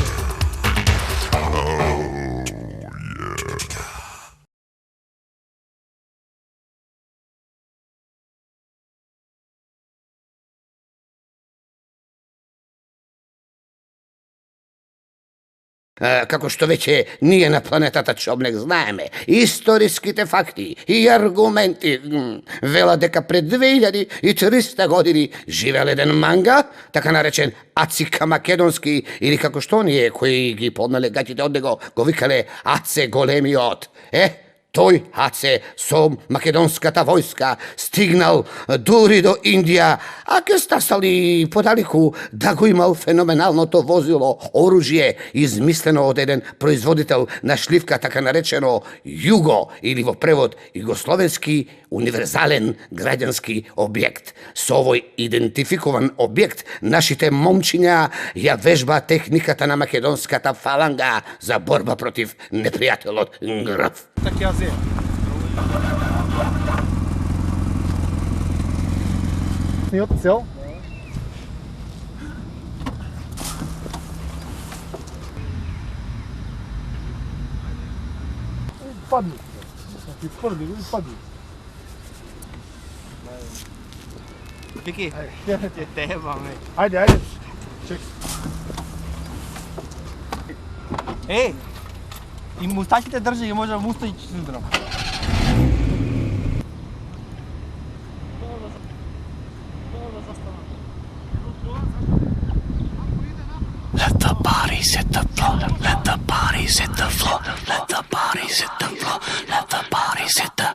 Како што веќе ние на планетата Чомлек знаеме, историските факти и аргументи велат дека пред 2300 години живеел еден манга, така наречен Ацика Македонски, или како што оние кои ги поднале гаќите од него го викале Аце Големиот. Тој ХЦ со македонската војска стигнал дури до Индија, а ке стасали подалеку да го имал феноменалното возило оружје измислено од еден производител на шливка, така наречено Југо, или во превод Југословенски универзален граѓански објект. Со овој идентификуван објект нашите момчиња ја вежба техниката на македонската фаланга за борба против непријателот НГРФ. Така ја зеја. Сниот цел? Падни. Ти тврди, падни. Вики, Ајде, те ебаме. ајде. Чек. Е, и мустачите држи и може мустач синдром. Let the bodies hit the floor. Let the bodies hit the floor. Let the bodies hit the floor. Let the bodies hit the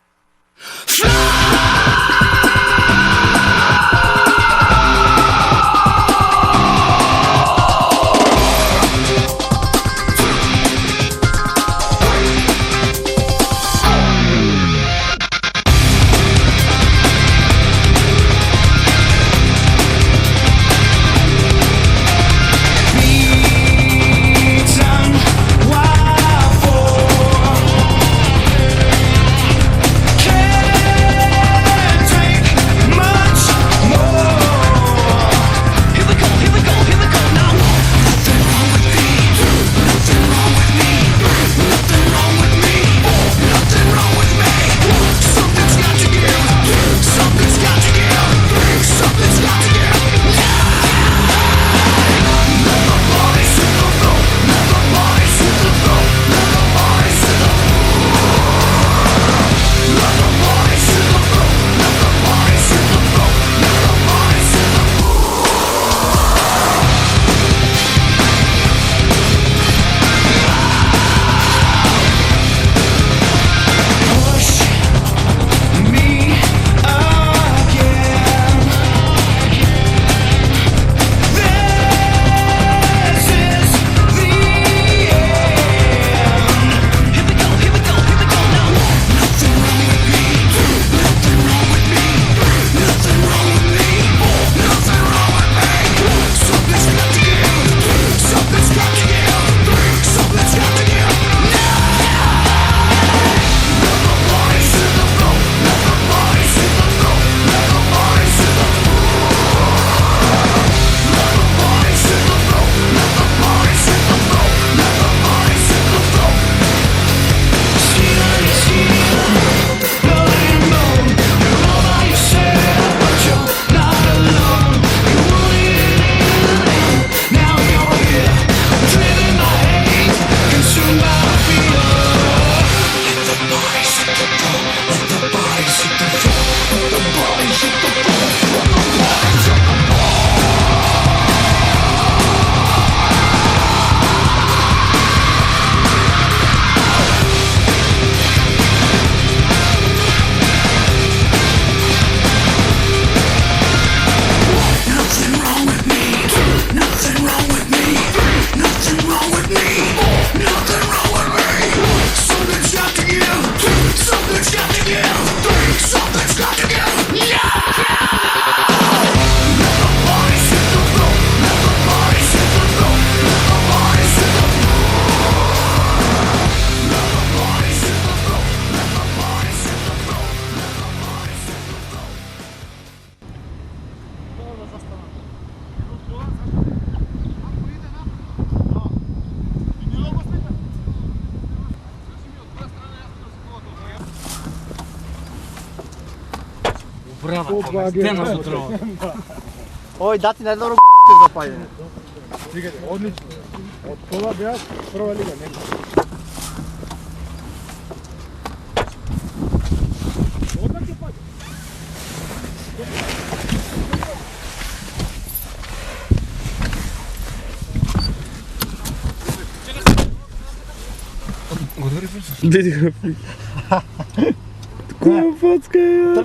Браво, стена за дрова. Ој, дати најдобро за паѓање. Чекајте, одлично. Од кола беа прва лига, не. Одмак ќе паѓа. Го дори прсо. Koja facka je?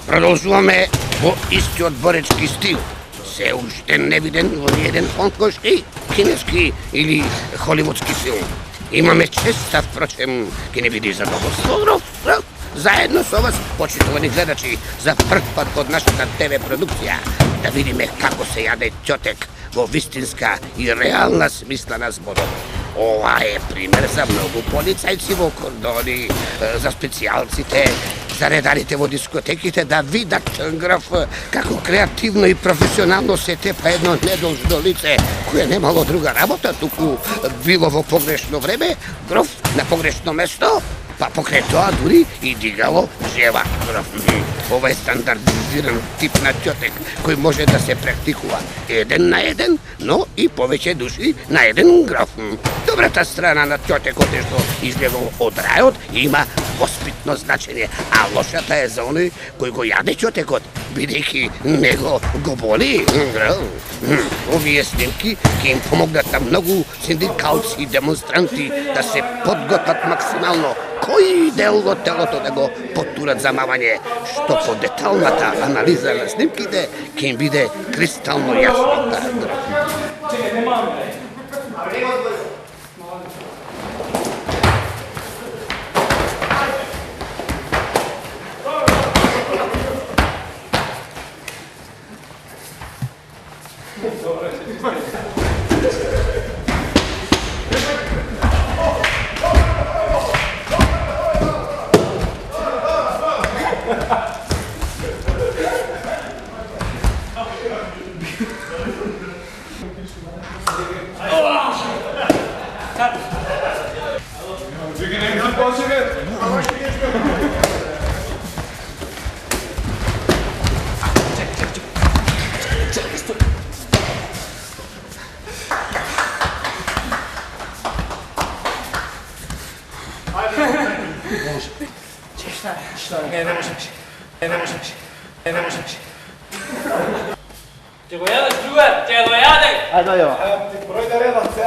Продолжуваме во истиот боречки стил. Се уште не виден во ниеден хонкошки, кинески или холивудски филм. Имаме честа, впрочем, ќе не биде задоволство, заедно со вас, почитувани гледачи, за прв пат од нашата ТВ продукција, да видиме како се јаде ќотек во вистинска и реална смисла на зборот. Ова е пример за многу полицајци во кордони, за специјалците, за редарите во дискотеките да видат Гроф како креативно и професионално се тепа едно недолжно лице кое немало друга работа, туку било во погрешно време, Гроф на погрешно место, па покрај тоа дури и дигало жева Гроф. Ова е стандардизиран тип на ќотек кој може да се практикува еден на еден, но и повеќе души на еден Гроф. Добрата страна на ќотекот е што излева од рајот и има воспитно значење, а лошата е за оној кој го јаде ќотекот, бидејќи него го боли. Овие снимки ќе им помогнат на многу синдикалци и демонстранти да се подготват максимално кој дел од телото да го потурат за мавање, што по деталната анализа на снимките ќе им биде кристално јасно. Ќе го јадеш, другар, ќе го јадеш! Ајде, јава. Број да редам се.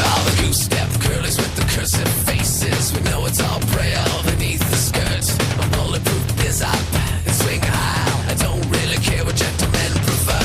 All the goose-step curlers with the cursive faces, we know it's all braille beneath the skirts. A bulletproof is up and swing high. I don't really care what gentlemen prefer.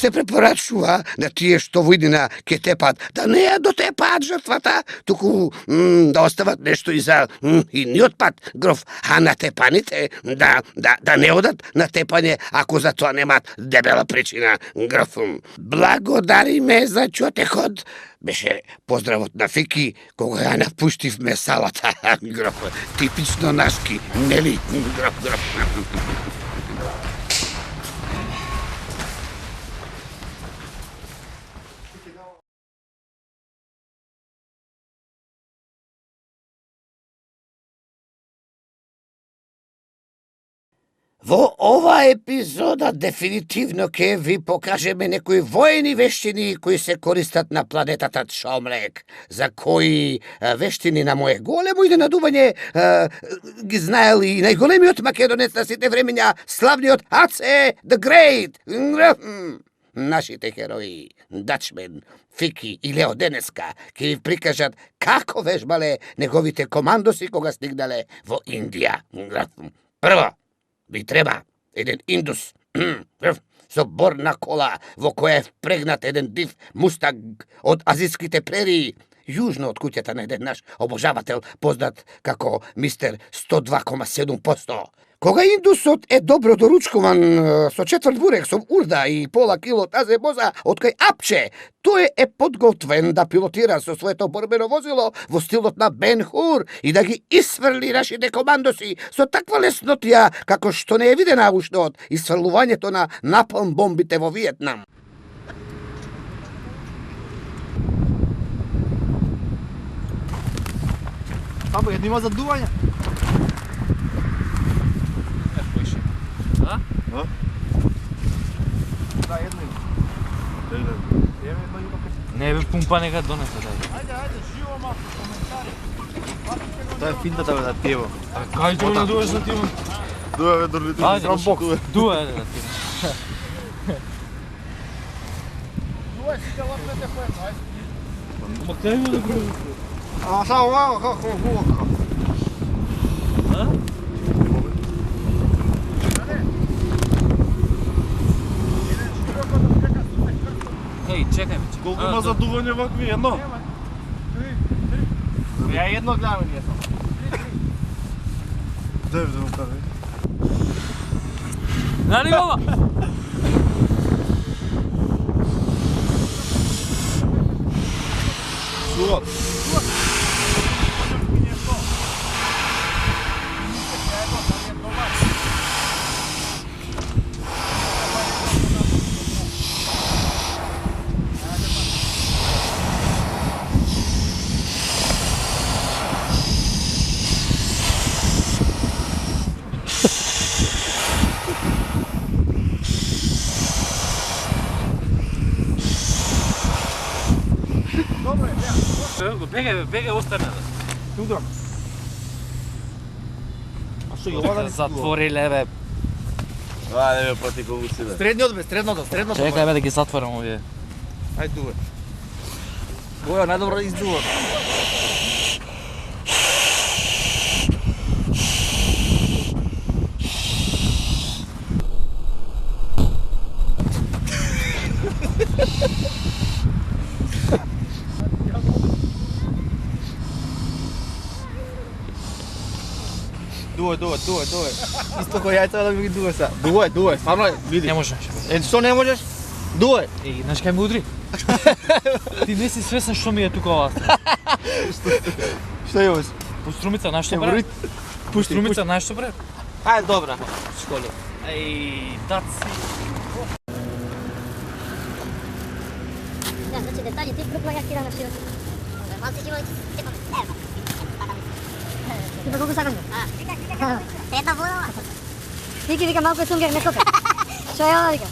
се препорачува на тие што во иднина ќе тепат, да не ја дотепаат жртвата, туку да остават нешто и за идниот пат, гроф, а на тепаните да не одат на тепање ако за тоа немаат дебела причина, гроф. Благодари ме за чотехот, беше поздравот на Фики кога ја напуштивме салата, гроф. Типично нашки, нели, гроф. Во ова епизода дефинитивно ќе ви покажеме некои воени вештини кои се користат на планетата Чомлек, за кои вештини на моje големо изненадување ги знаел и најголемиот македонец на сите времења, славниот Аце the Great. Нашите герои, Дачмен, Фики и Лео денеска ќе ви прикажат како вежбале неговите командоси кога стигнале во Индија. Прво, ви треба еден индус со борна кола во која е впрегнат еден див мустаг од азиските прерии, јужно од куќата на еден наш обожавател познат како мистер 102,7%. Кога индусот е добро доручкуван со четврт бурек со урда и пола кило тазе боза од кај апче, тој е подготвен да пилотира со своето борбено возило во стилот на Бен Хур и да ги исфрли нашите командоси со таква леснотија како што не е видена уште од исфрлувањето на напалм бомбите во Виетнам. Бабо, едно има задување. Да, едно има. Не бе, пумпа нека донесе, дај. Ајде, живо малку коментари. Тоа е финтата бе да пиево. Кај ќе не дуеш да ти имам? Дуе бе, дорли ти. Ајде, бок. Дуе да ти имам. Дуе си ќе лапнете поето, ајде. Ма кај да го? А само мамо како вука. Хеј, чекај ме. Колку има задување вакви едно? Ја едно гледаме ние само. Дај да му кажи. Нани мама? Суват. Бегај, остане. Тука. А што ја да затвориле бе. Ајде бе, пати колку си бе. Средното. Чекај бе да ги затворам овие. Ајде дуе. Боја најдобро издува. Дуе. Исто кој јајца да ми ги дуе са. Дуе, стварно види. Не можеш. Што не можеш? Дуе. Еј, знаеш кај ме удри? Ти не си свесен што ми е тука ова. Што имаш? Пуструмица, знаеш што бре? Пуструмица, знаеш што бре? Ајде, добра. Школи. Еј, таци. Да, значи детали, ти крупно ја кира на широко. Малце живо и тепа. Типа колку сакаш? Една вода. Вики вика малку е сунгер, не топе. Што е ова вика?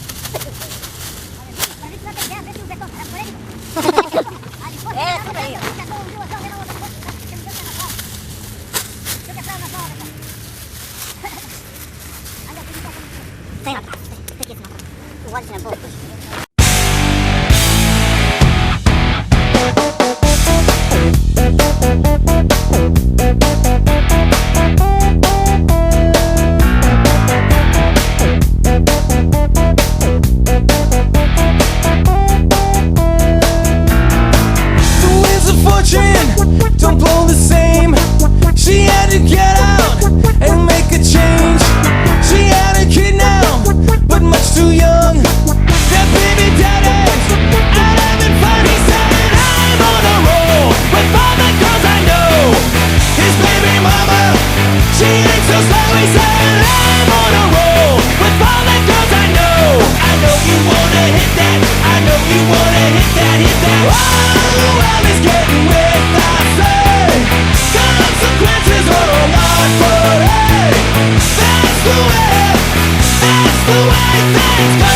the way things go.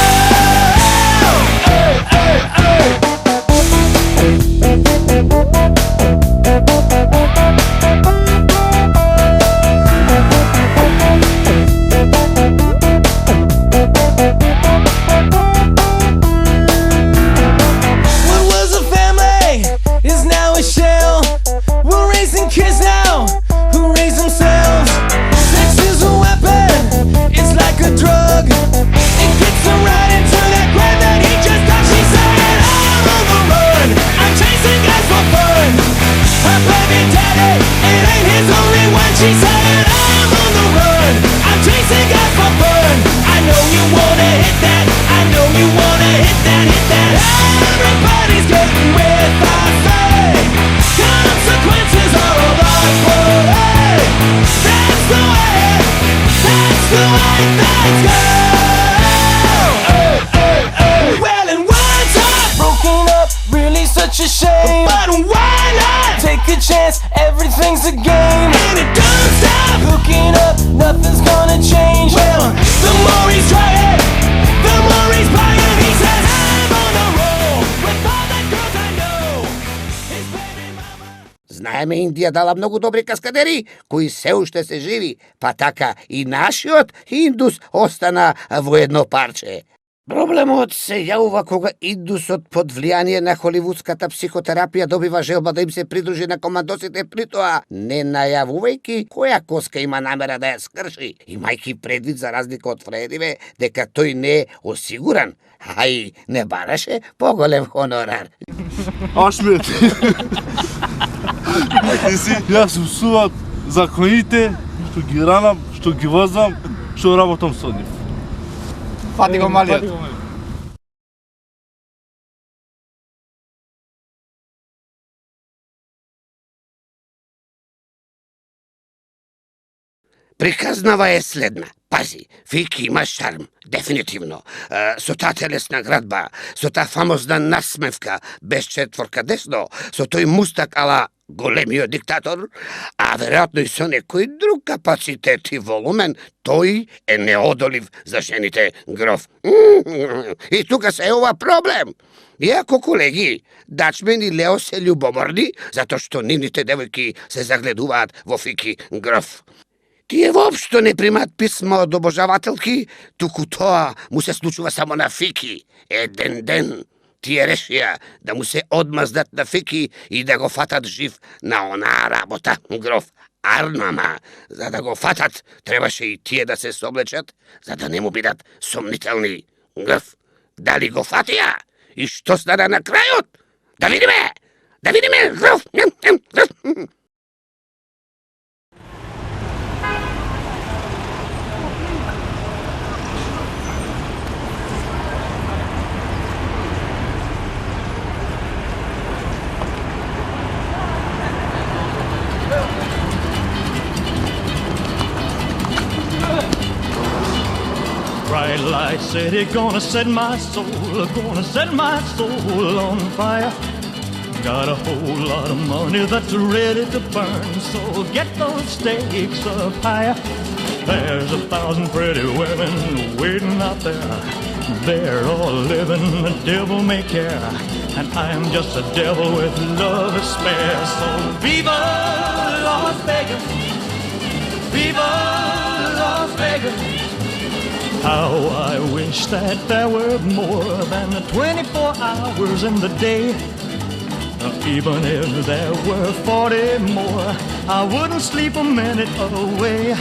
Hey, hey, hey. What was a family is now a shell. We're raising kids now who raise themselves. Sex is a weapon, it's like a drug. It gets them right into that ground that he just touched. She said, I'm on the run, I'm chasing guys for fun. Her baby daddy, it ain't his only one. She said, I'm on the run, I'm chasing guys for fun. I know you wanna hit that, I know you wanna hit that, hit that. Everybody's getting with I say. Consequences are a lot, but hey, that's the way things go. Hey, hey, hey. Well, and words are broken up, really such a shame. But why not take a chance? Everything's a game, and it don't stop. Hooking up, nothing's gonna change. Well, the more he's trying, the more he's buying. He says, I'm on the roll with all the girls I know. His baby mama. Знаеме, Индија дала многу добри каскадери, кои се уште се живи, па така и нашиот индус остана во едно парче. Проблемот се јавува кога индусот под влијание на холивудската психотерапија добива желба да им се придружи на командосите, притоа не најавувајќи која коска има намера да ја скрши, имајќи предвид за разлика од Фредиве дека тој не е осигуран, а и не бараше поголем хонорар. Ашмет. Ти си? Јас сум суват законите, што ги ранам, што ги возам, што работам со нив. Фати го малиот. Приказнава е следна. Пази, Фики има шарм, дефинитивно. Со таа телесна градба, со таа фамозна насмевка, без четворка десно, со тој мустак ала големиот диктатор, а веројатно и со некој друг капацитет и волумен, тој е неодолив за жените, гроф. И тука се е ова проблем. Иако, колеги, Дачмен и Лео се љубоморни, затоа што нивните девојки се загледуваат во Фики, гроф. Тие воопшто не примат писма од обожавателки, туку тоа му се случува само на Фики. Еден ден тие решија да му се одмаздат на Фики и да го фатат жив на онаа работа, гроф. Арнама, за да го фатат, требаше и тие да се соблечат, за да не му бидат сомнителни. Гроф, дали го фатија? И што стана на крајот? Да видиме, гроф. Bright light city, gonna set my soul on fire. Got a whole lot of money that's ready to burn, so get those stakes up higher. There's 1,000 pretty women waiting out there. They're all living the devil may care, and I'm just a devil with love to spare. So viva Las Vegas, viva Las Vegas. How I wish that there were more than 24 hours in the day. Even if there were 40 more, I wouldn't sleep a minute away.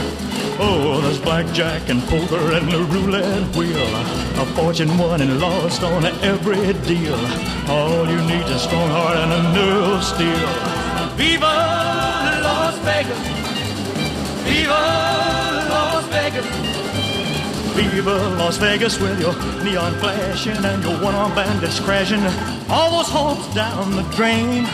Oh, there's blackjack and poker and the roulette wheel, a fortune won and lost on every deal. All you need is a strong heart and a nerve of steel. Viva Las Vegas, viva Las Vegas. Viva Las Vegas with your neon flashing and your one-armed bandits crashing, all those hopes down the drain.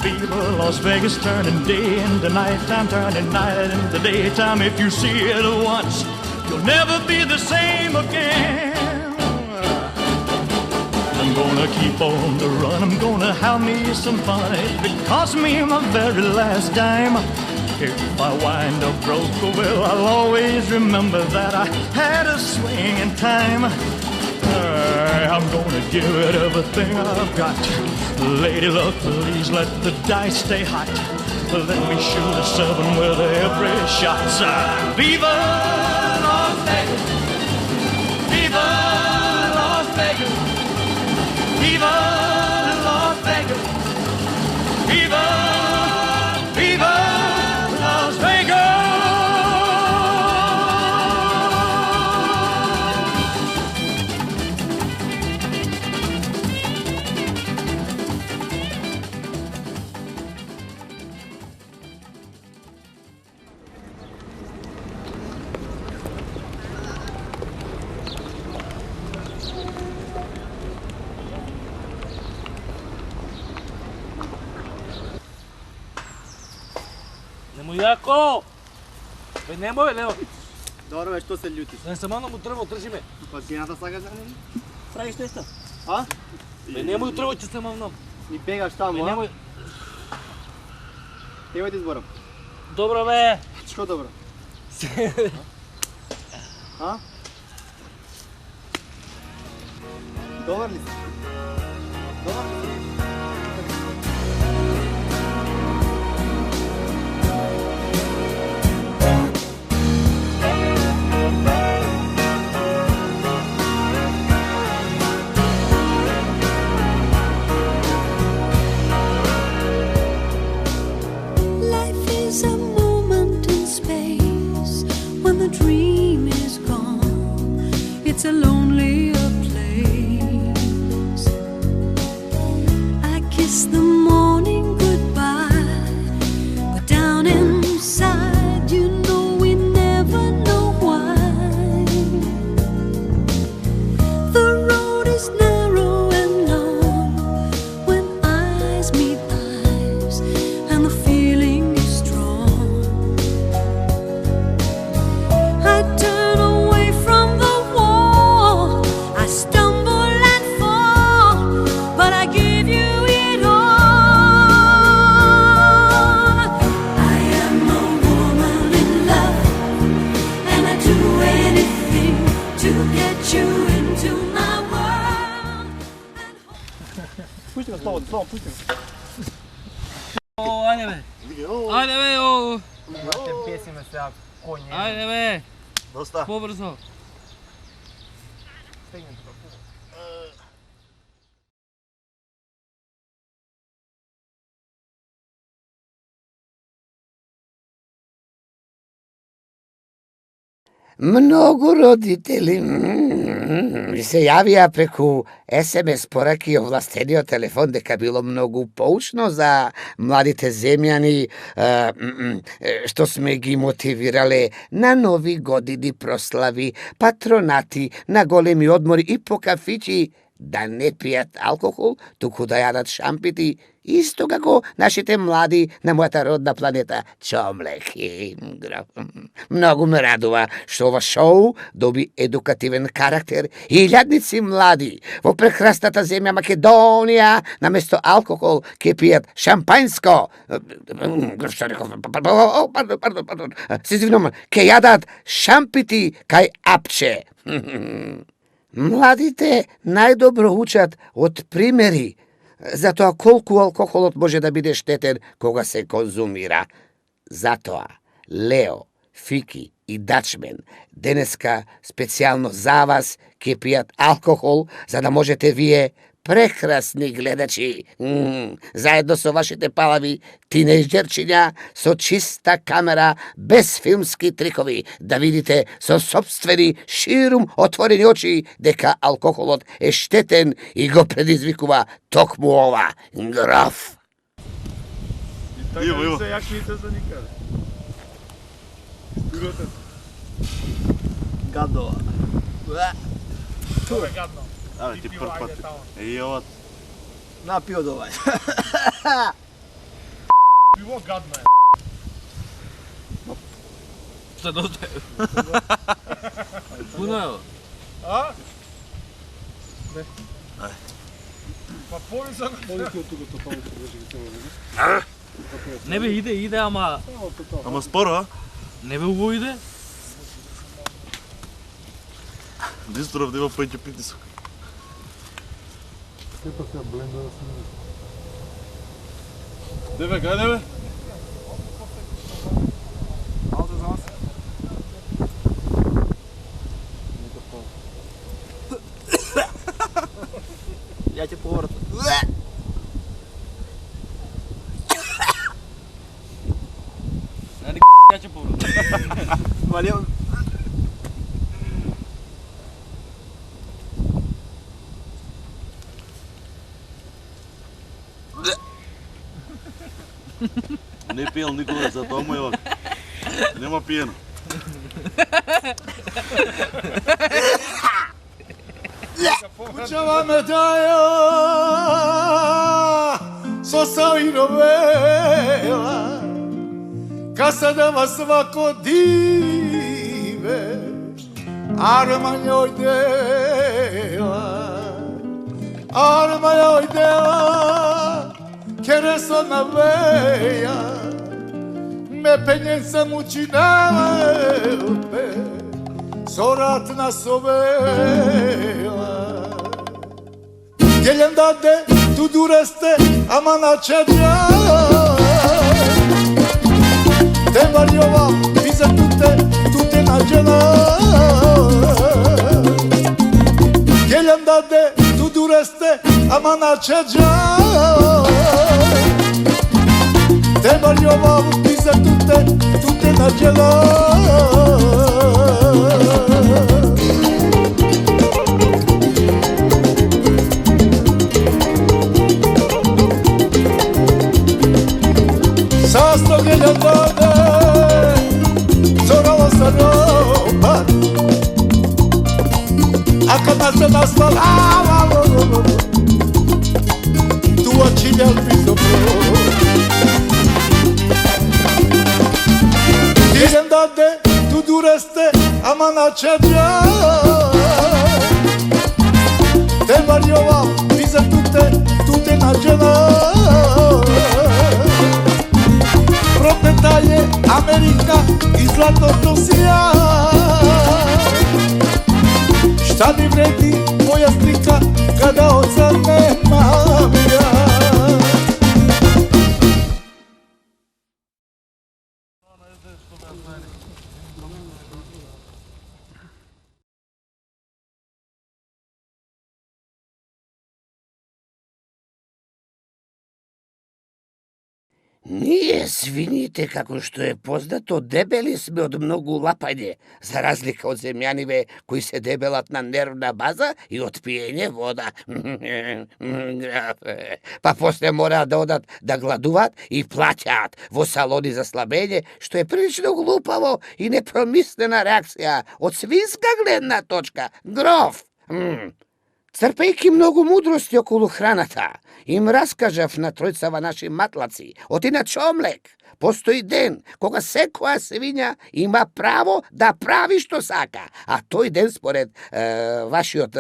Viva Las Vegas, turning day into nighttime, turning night into daytime. If you see it once, you'll never be the same again. I'm gonna keep on the run, I'm gonna have me some fun. If it costs me my very last dime, If I wind up broke, well, I'll always remember that I had a swing in time. I'm gonna give it everything I've got. Lady luck, please let the dice stay hot. Let me shoot a 7 with every shot. Viva Las Vegas! Viva Las Vegas! Viva Las Vegas! Viva, Viva Las Vegas! Немој јако! Бе, немој, Лео. Добро, бе, што се љутиш? Не само на му дрво, држи ме. Па жената сакаш да не правиш нешто? А? Бе, немој дрво, ќе се мавнам. И бегаш таму, Бе, а? немој. Немој да изборам. Добро, бе. Што добро? А? Добар ли си? Добар ли си? Life is a moment in space when the dream is gone. It's a lonelier place. I kiss the morning goodbye, but down inside, you know we never know why. The road is narrow and long when eyes meet eyes, and the feeling is strong. I turn away from the wall, I stumble and fall, but I give you it all. I am a woman in love, and I do anything to get you into my world. Пусти ме слободно, слободно, пусти ме. О, ајде бе. Ајде бе, о. Ще песиме сега коње. Ајде бе. Доста. Побрзо. Стегни тука. Mnogo roditelji mi se javija preku SMS poraки и овластениот телефон дека било многу поучно за младите земјани што сме ги мотивирале на нови години прослави, патронати, на големи одмори и по кафичи да не пијат алкохол, туку да јадат шампити, исто како нашите млади на мојата родна планета Чомлек. Многу ме радува што ова шоу доби едукативен карактер и илјадници млади во прекрасната земја Македонија наместо алкохол ќе пијат шампањско. Што реков? Пардон. Се извинувам, ќе јадат шампити кај апче. Младите најдобро учат од примери за тоа колку алкохолот може да биде штетен кога се конзумира. Затоа Лео, Фики и Дачмен денеска специјално за вас ќе пијат алкохол за да можете вие прекрасни гледачи, заедно со вашите палави тинејџерчиња со чиста камера, без филмски трикови, да видите со собствени ширум отворени очи дека алкохолот е штетен и го предизвикува токму ова граф. Така се јакните за никаде. Студиото. Гадова. Тоа е гадно. Абе, ти прв пат. И ова. На пио довај. Пиво гадно е. Се доте. Пуно е. А? Не. Па повисоко. Повисоко тука тоа повисоко. Не бе, иде, ама... Ама споро, а? Не бе, убаво иде. Дисторов да има повеќе притисок. Сепа се бленда да се... Деве, каде бе? Малце за нас. Ја ќе поврата. Нади ја ќе поврата. Валио. Не пиел никога, за тоа му е вака. Нема пиено. Kućava me daja Sosa i rovela Casa da vas svako dive Arma njoj dela Arma njoj dela Kereso na veja Me penjenca muči na lepe Sorat na sovela Gelem dade tu dureste aman açacak Te varjova bize tute nađena Gelem dade tu dureste aman açacak Te varjova bize tute nađena Sasto gelja dane, zoralo sa roban A kad nas se nasval, tu očinja piso Geljem dane, tu dureste, ama na čeđa Te varjova, bize tute nađena Prokleta je Amerika i zlatno sija Šta mi vredi moja slika kada oca nemam ja Ние, свините, како што е познато, дебели сме од многу лапање, за разлика од земјаниве кои се дебелат на нервна база и од пиење вода. Па после мораат да одат да гладуваат и плаќаат во салони за слабење, што е прилично глупаво и непромислена реакција од свинска гледна точка. Гроф! Црпејќи многу мудрости околу храната, им раскажав на тројцава наши матлаци, оти на Чомлек, постои ден кога секоја свиња има право да прави што сака, а тој ден според вашиот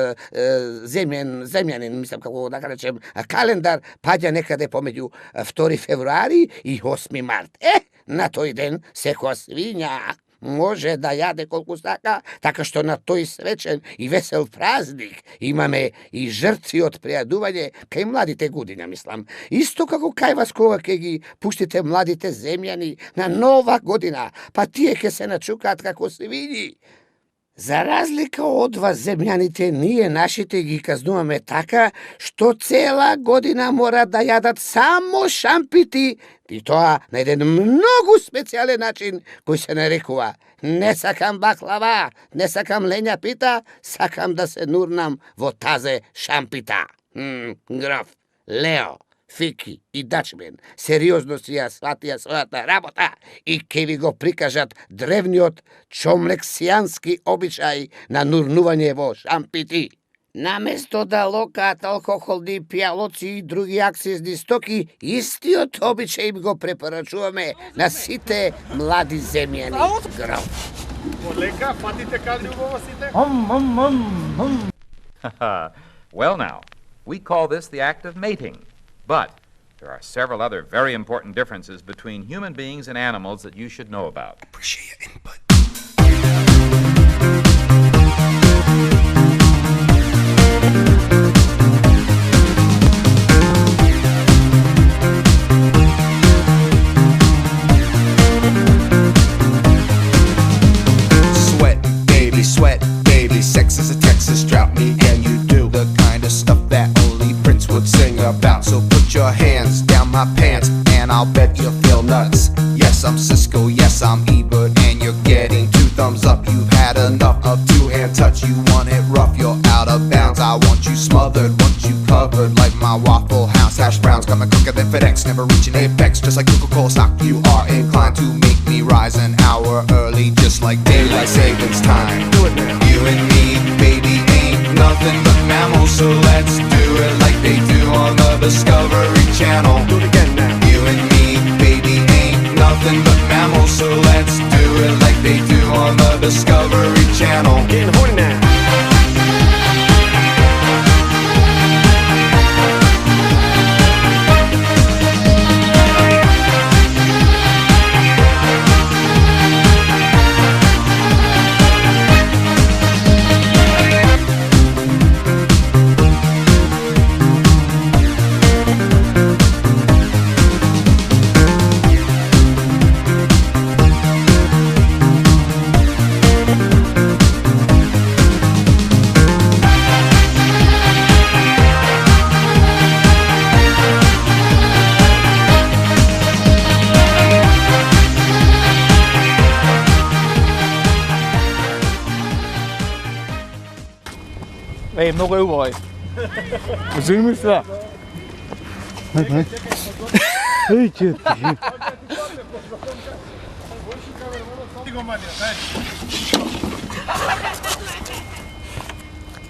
земјанин, мислам како да речем, календар, паѓа некаде помеѓу 2 февруари и 8 март. На тој ден секоја свиња може да јаде колку сака, така што на тој свечен и весел празник имаме и жртви од прејадување кај младите година, мислам. Исто како кај вас кога ќе ги пуштите младите земјани на нова година, па тие ќе се начукаат како свињи. За разлика од вас, земјаните, ние нашите ги казнуваме така, што цела година мора да јадат само шампити, и тоа на еден многу специјален начин, кој се нарекува не сакам баклава, не сакам лења пита, сакам да се нурнам во тазе шампита. Граф, Лео, Фики и Дачмен сериозно си ја сватија својата работа и ке ви го прикажат древниот чомлексијански обичај на нурнување во шампити. Наместо да локаат алкохолни пијалоци и други акцизни стоки, истиот обичај им го препорачуваме на сите млади земјани. Граф. Полека, фатите каде убаво сите? Well now, we call this the act of mating. But There are several other very important differences between human beings and animals that you should know about. Appreciate your input. Sweat, baby, sex is a Texas drought. Me and you do the kind of stuff that only Prince would sing about. So put your hands down my pants and I'll bet you'll feel nuts. Yes, I'm Cisco, yes, I'm Ebert, and you're getting 2 thumbs up. You've had enough of 2-hand touch. You want it rough, you're out of bounds. I want you smothered, want you covered like my Waffle House hash browns. Coming quicker than FedEx, never reaching apex. Just like Coca-Cola stock, you are inclined to make me rise an hour early, just like daylight savings time. Do it now. You and me, baby, ain't nothing but mammals, so let's do it like they do on the Discovery Channel. Do it again now. You and me, baby, ain't nothing but mammals, so let's do it like they do on the Discovery Channel. Getting horny now. Ej, mnogo je uboj. Uzmi mi sve. Ej, će ti.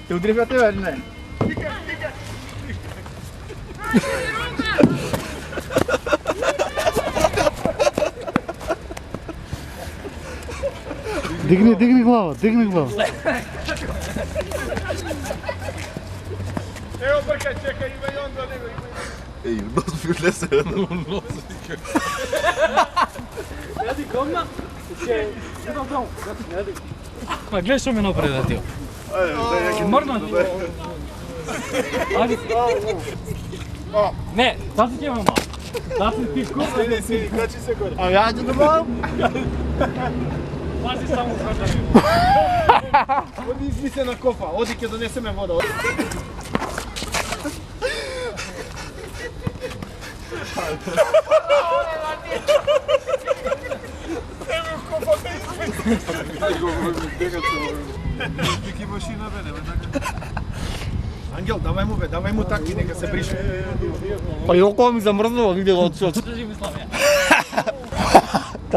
Te udri pra tebe, ne? Digni glava, digni glava. Evo brkaj, čekaj, ima i onda, nema. Ej, nos mi ulese u nos. Radi komna, ma gledaj što me napredatio. Morno ti. Ajde. Ne, sad ti ćemo malo. Sad ti ti kupa. Sidi, kači se gore. A ja ću da malo? Pazi samo u hradanju. Odi izmisle na kofa, odi ke donese me voda. Evo kofa da izmisle. Piki mašina bene, Angel, davaj mu takvi, neka se briše. Pa i oko mi zamrznulo, vidjelo od što. Drži mi Slavija.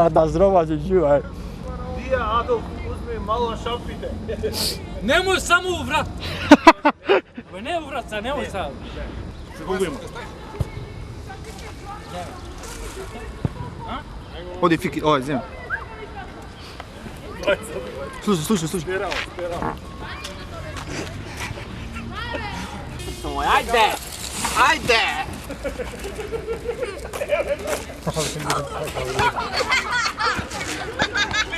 Da, zdrava će živaj. Dija, Adolf, uzmi malo šampite. Nemoj samo u vrat. Ne u vrat sad, nemoj sad. Se gubimo. Odi Fiki, oj, zem. Slušaj. Sperao. Ajde!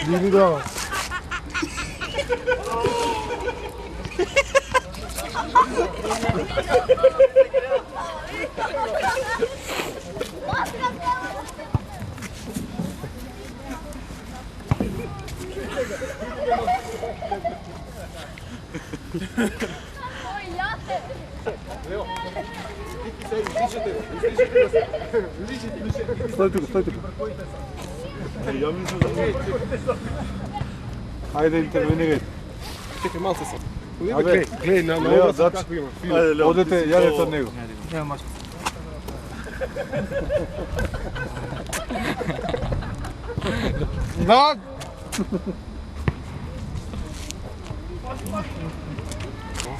Digni glava. Stoj tu. Ajde, intervenirajte. Čekaj, malo se sad. Ajde, klej, na ovo kako ima. Odete, javite od njega. Nema mačka. Da!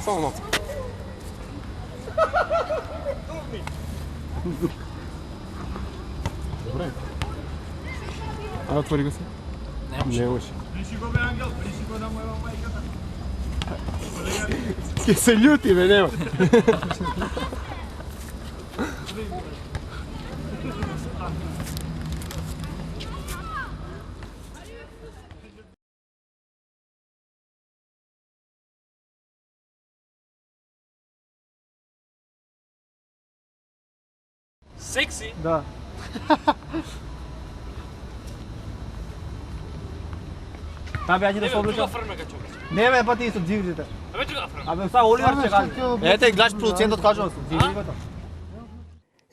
Samo noc. Dobre. A otvori ga se? Ne može. Priši go, Angel, priši go da mu je vam majka tako. Kje se ljuti, me nema. Секси? Да. Абе, ајде да се облечам. Не бе, па ти со джигрите. Абе, друга фрама. Абе, са Оливер ќе каже. Ете, гледаш продуцентот кажува со джигрите.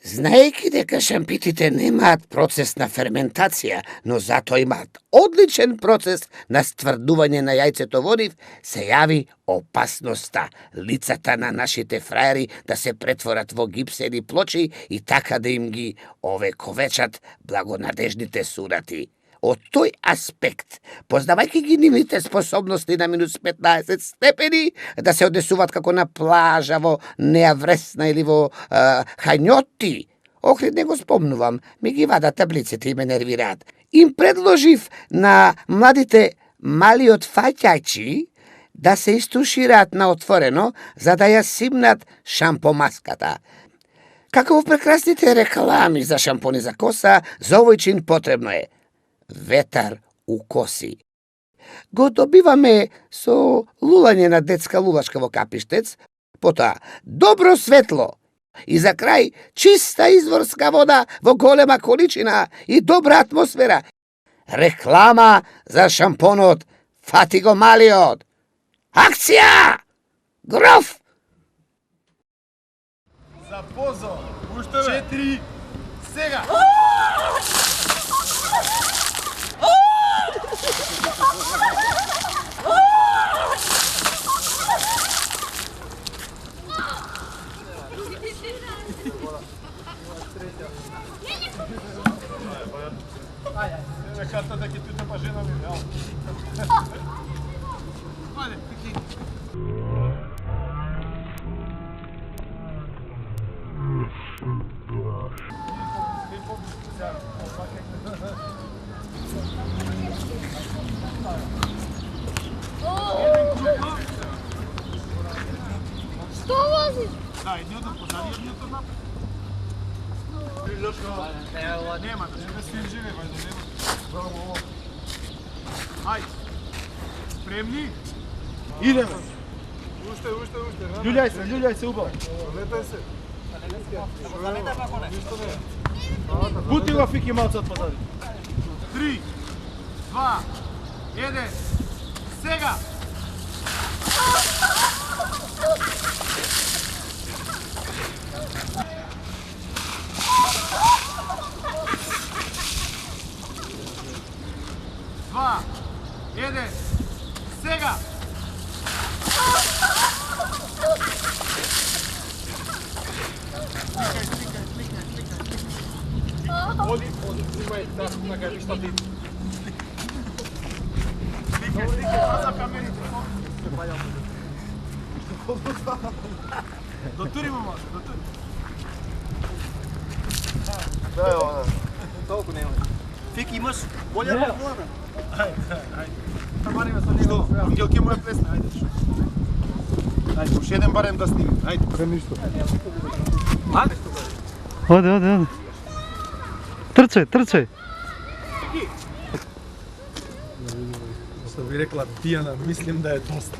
Знаејќи дека шампитите немаат процес на ферментација, но затоа имаат одличен процес на стврдување на јајцето во нив, се јави опасноста лицата на нашите фраери да се претворат во гипсени плочи и така да им ги овековечат благонадежните сурати. Од тој аспект, познавајќи ги нивните способности на минус 15 степени, да се одесуваат како на плажа во Неавресна или во Хањоти, Охрид не го спомнувам, ми ги вадат таблиците и ме нервираат. Им предложив на младите малиот фаќачи да се истушираат на отворено, за да ја симнат шампомаската. Како во прекрасните реклами за шампони за коса, за овој чин потребно е ветар у коси. Го добиваме со лулање на детска лулачка во капиштец, потоа добро светло и за крај чиста изворска вода во голема количина и добра атмосфера. Реклама за шампонот Фати го малиот. Акција! Гроф! За позо! Уште 4, сега! Ајде, карта да ги туте па жена ми, јал. Ајде, пики. Што возиш? Да, едниот позади, едниот напред. Нема, да се живе, вајде, нема. Браво. Ајде. Спремни? Идеме. Уште. Љуљај се убаво. Летај се. Залетај па коне. Бути го Фики малце од позади. 3, 2, 1, сега! Два, еден, сега! Оди, снимај на гајбишта ти. Сликај, за камерите. Дотури му може, дотури. Да, да. Толку нема. Фики, имаш болја во плана? Ајде. Тамариме со него. Што? Ангелки му е плесна, ајде. Ајде, уште еден барем да снимим. Ајде. За ништо. Оде. Трчај. Што би рекла Тијана, мислим да е доста.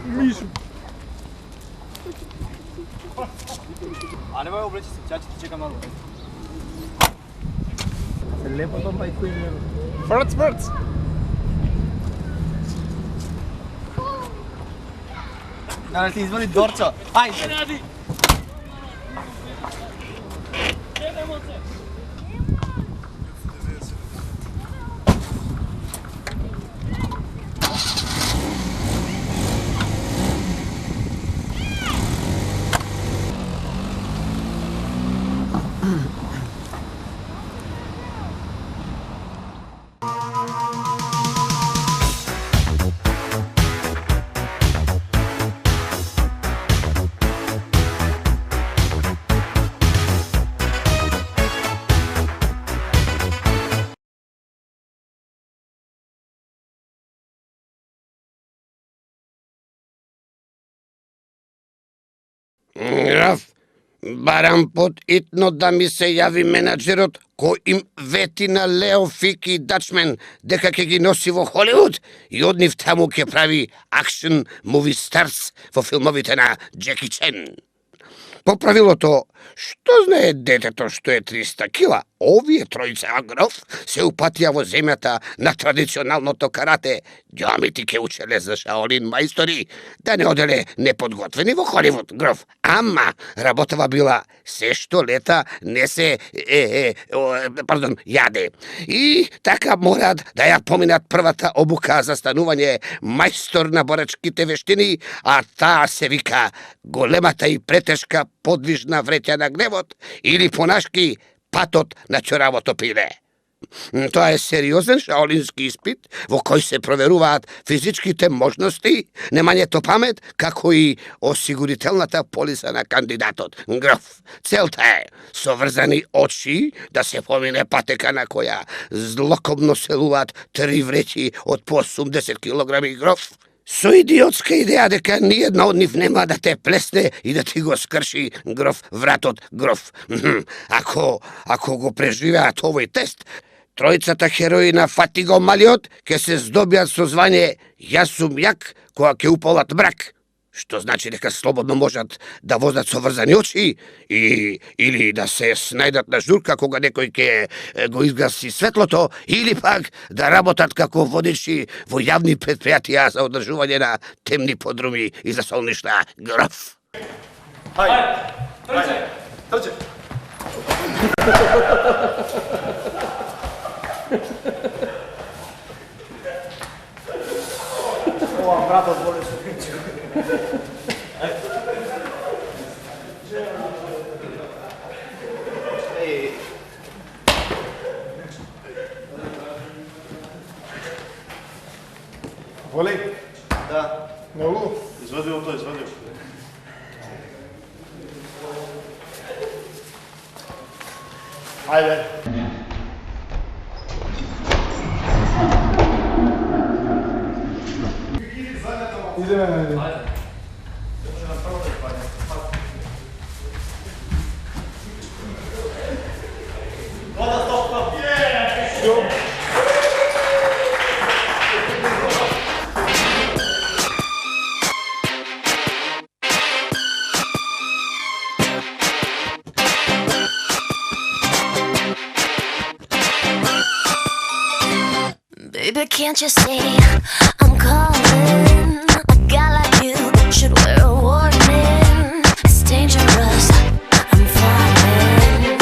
Мишу. А немој облечи се, чачи ти чека малку. Се лепо том па и кој не. Фрц. Дали ти извони Дорчо. Ајде. Граф, барам под итно да ми се јави менаџерот кој им вети на Лео, Фики и Дачмен дека ќе ги носи во Холивуд и од нив таму ќе прави акшн муви старс во филмовите на Джеки Чен. По правилото, што знае детето што е 300 кила, овие тројца граф се упатија во земјата на традиционалното карате. Ѓамити ке учеле за Шаолин мајстори, да не оделе неподготвени во Холивуд, граф. Ама, работава била се што лета не се јаде. И така морат да ја поминат првата обука за станување мајстор на борачките вештини, а таа се вика големата и претешка подвижна вреќа на гневот или понашки патот на чоравото пиле. Тоа е сериозен шаолински испит во кој се проверуваат физичките можности, немањето памет, како и осигурителната полиса на кандидатот. Граф, целта е со врзани очи да се помине патека на која злокобно селуваат 3 вреќи од по 80 килограми, граф. Со идиотска идеја дека ниједна од нив нема да те плесне и да ти го скрши, граф, вратот, граф. Ако го преживеат овој тест, тројцата херои на Фатиго Малиот ќе се здобиат со звање Јас сум јак кога ќе упалат мрак, што значи дека слободно можат да возат со врзани очи или да се снајдат на журка кога некој ќе го изгаси светлото, или пак да работат како водичи во јавни предпријатија за одржување на темни подруми и за солништа, граф. Хајде, трче. Ова братот воли со пичу. Воли? Да. Многу? Извади го тоа, извади го. Ајде. Идеме на него. Baby, can't you see I'm calling? A guy like you should wear a warning. It's dangerous, I'm falling.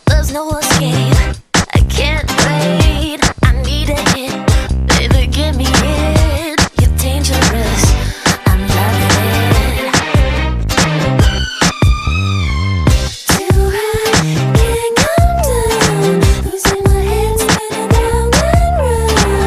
There's no escape, I can't wait. I need a hit, baby, give me it. You're dangerous, I'm loving it. Too high, can't come down. Losing my head, spinning round and round.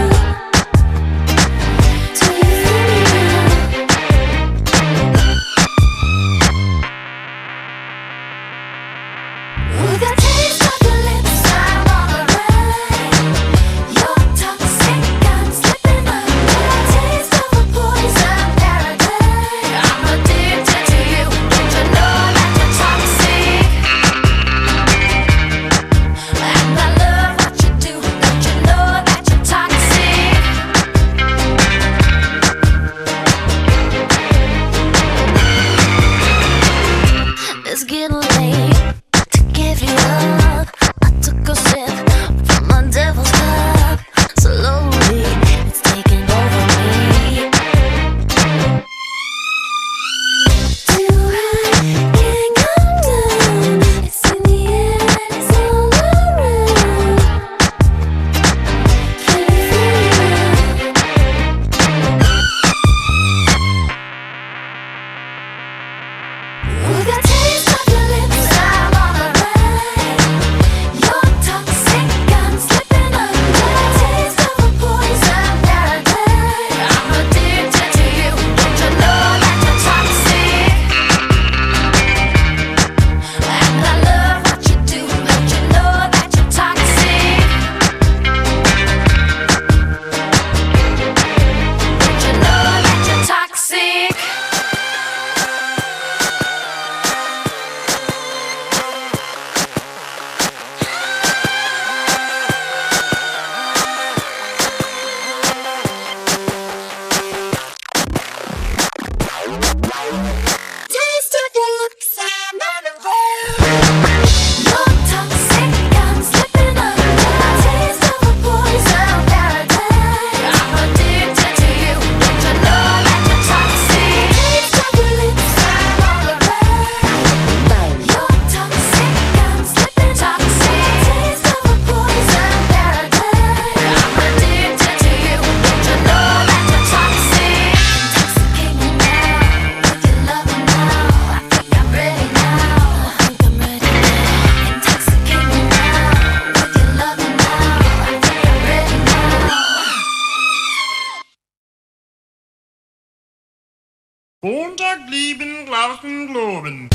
Montag lieben, glauben, globen.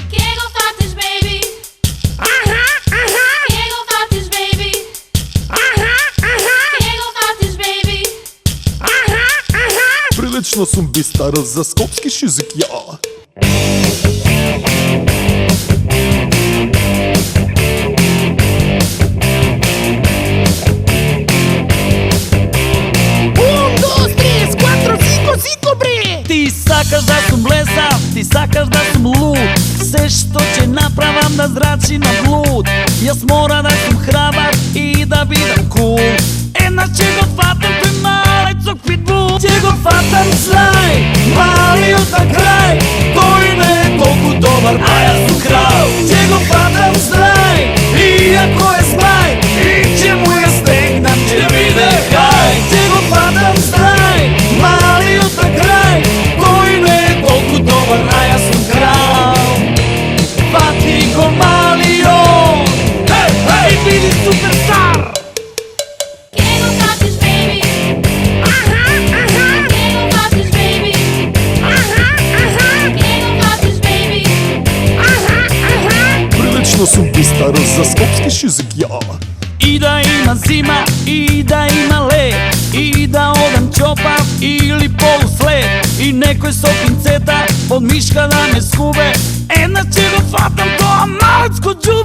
Kegelvatters, baby. Kegelvatters, baby. Kegelvatters, baby. Prilično sam bistar za skopski šizik, ja. Ti sakaš da sam blesav, ti sakaš da sam lud. Sve što će napravam da zrači na blud. Jaz mora da sam hrabar i da budem cool. Enak će go fatam, to je malaj cok pitbull. Će go fatam slaj, mali od na kraj. Koji ne je toliko dobar, a ja sam kralj. Će go fatam slaj, iako je smaj. I će mu je stegnam, će vide haj. Će go fatam slaj, mali od na kraj. Koji ne je toliko dobar, a ja sam kralj. Fati go mali on, hej, hej, vidi superstar. Kegelvatters, baby. Kegelvatters, baby. Kegelvatters, baby. Prilično sam bistar za skopski šizik, ja. I da ima zima, i da ima led. I da odam čopav ili polusled. I nekoj so pinceta od miška da me skube. Enak će go fatam to, a malac ko džu.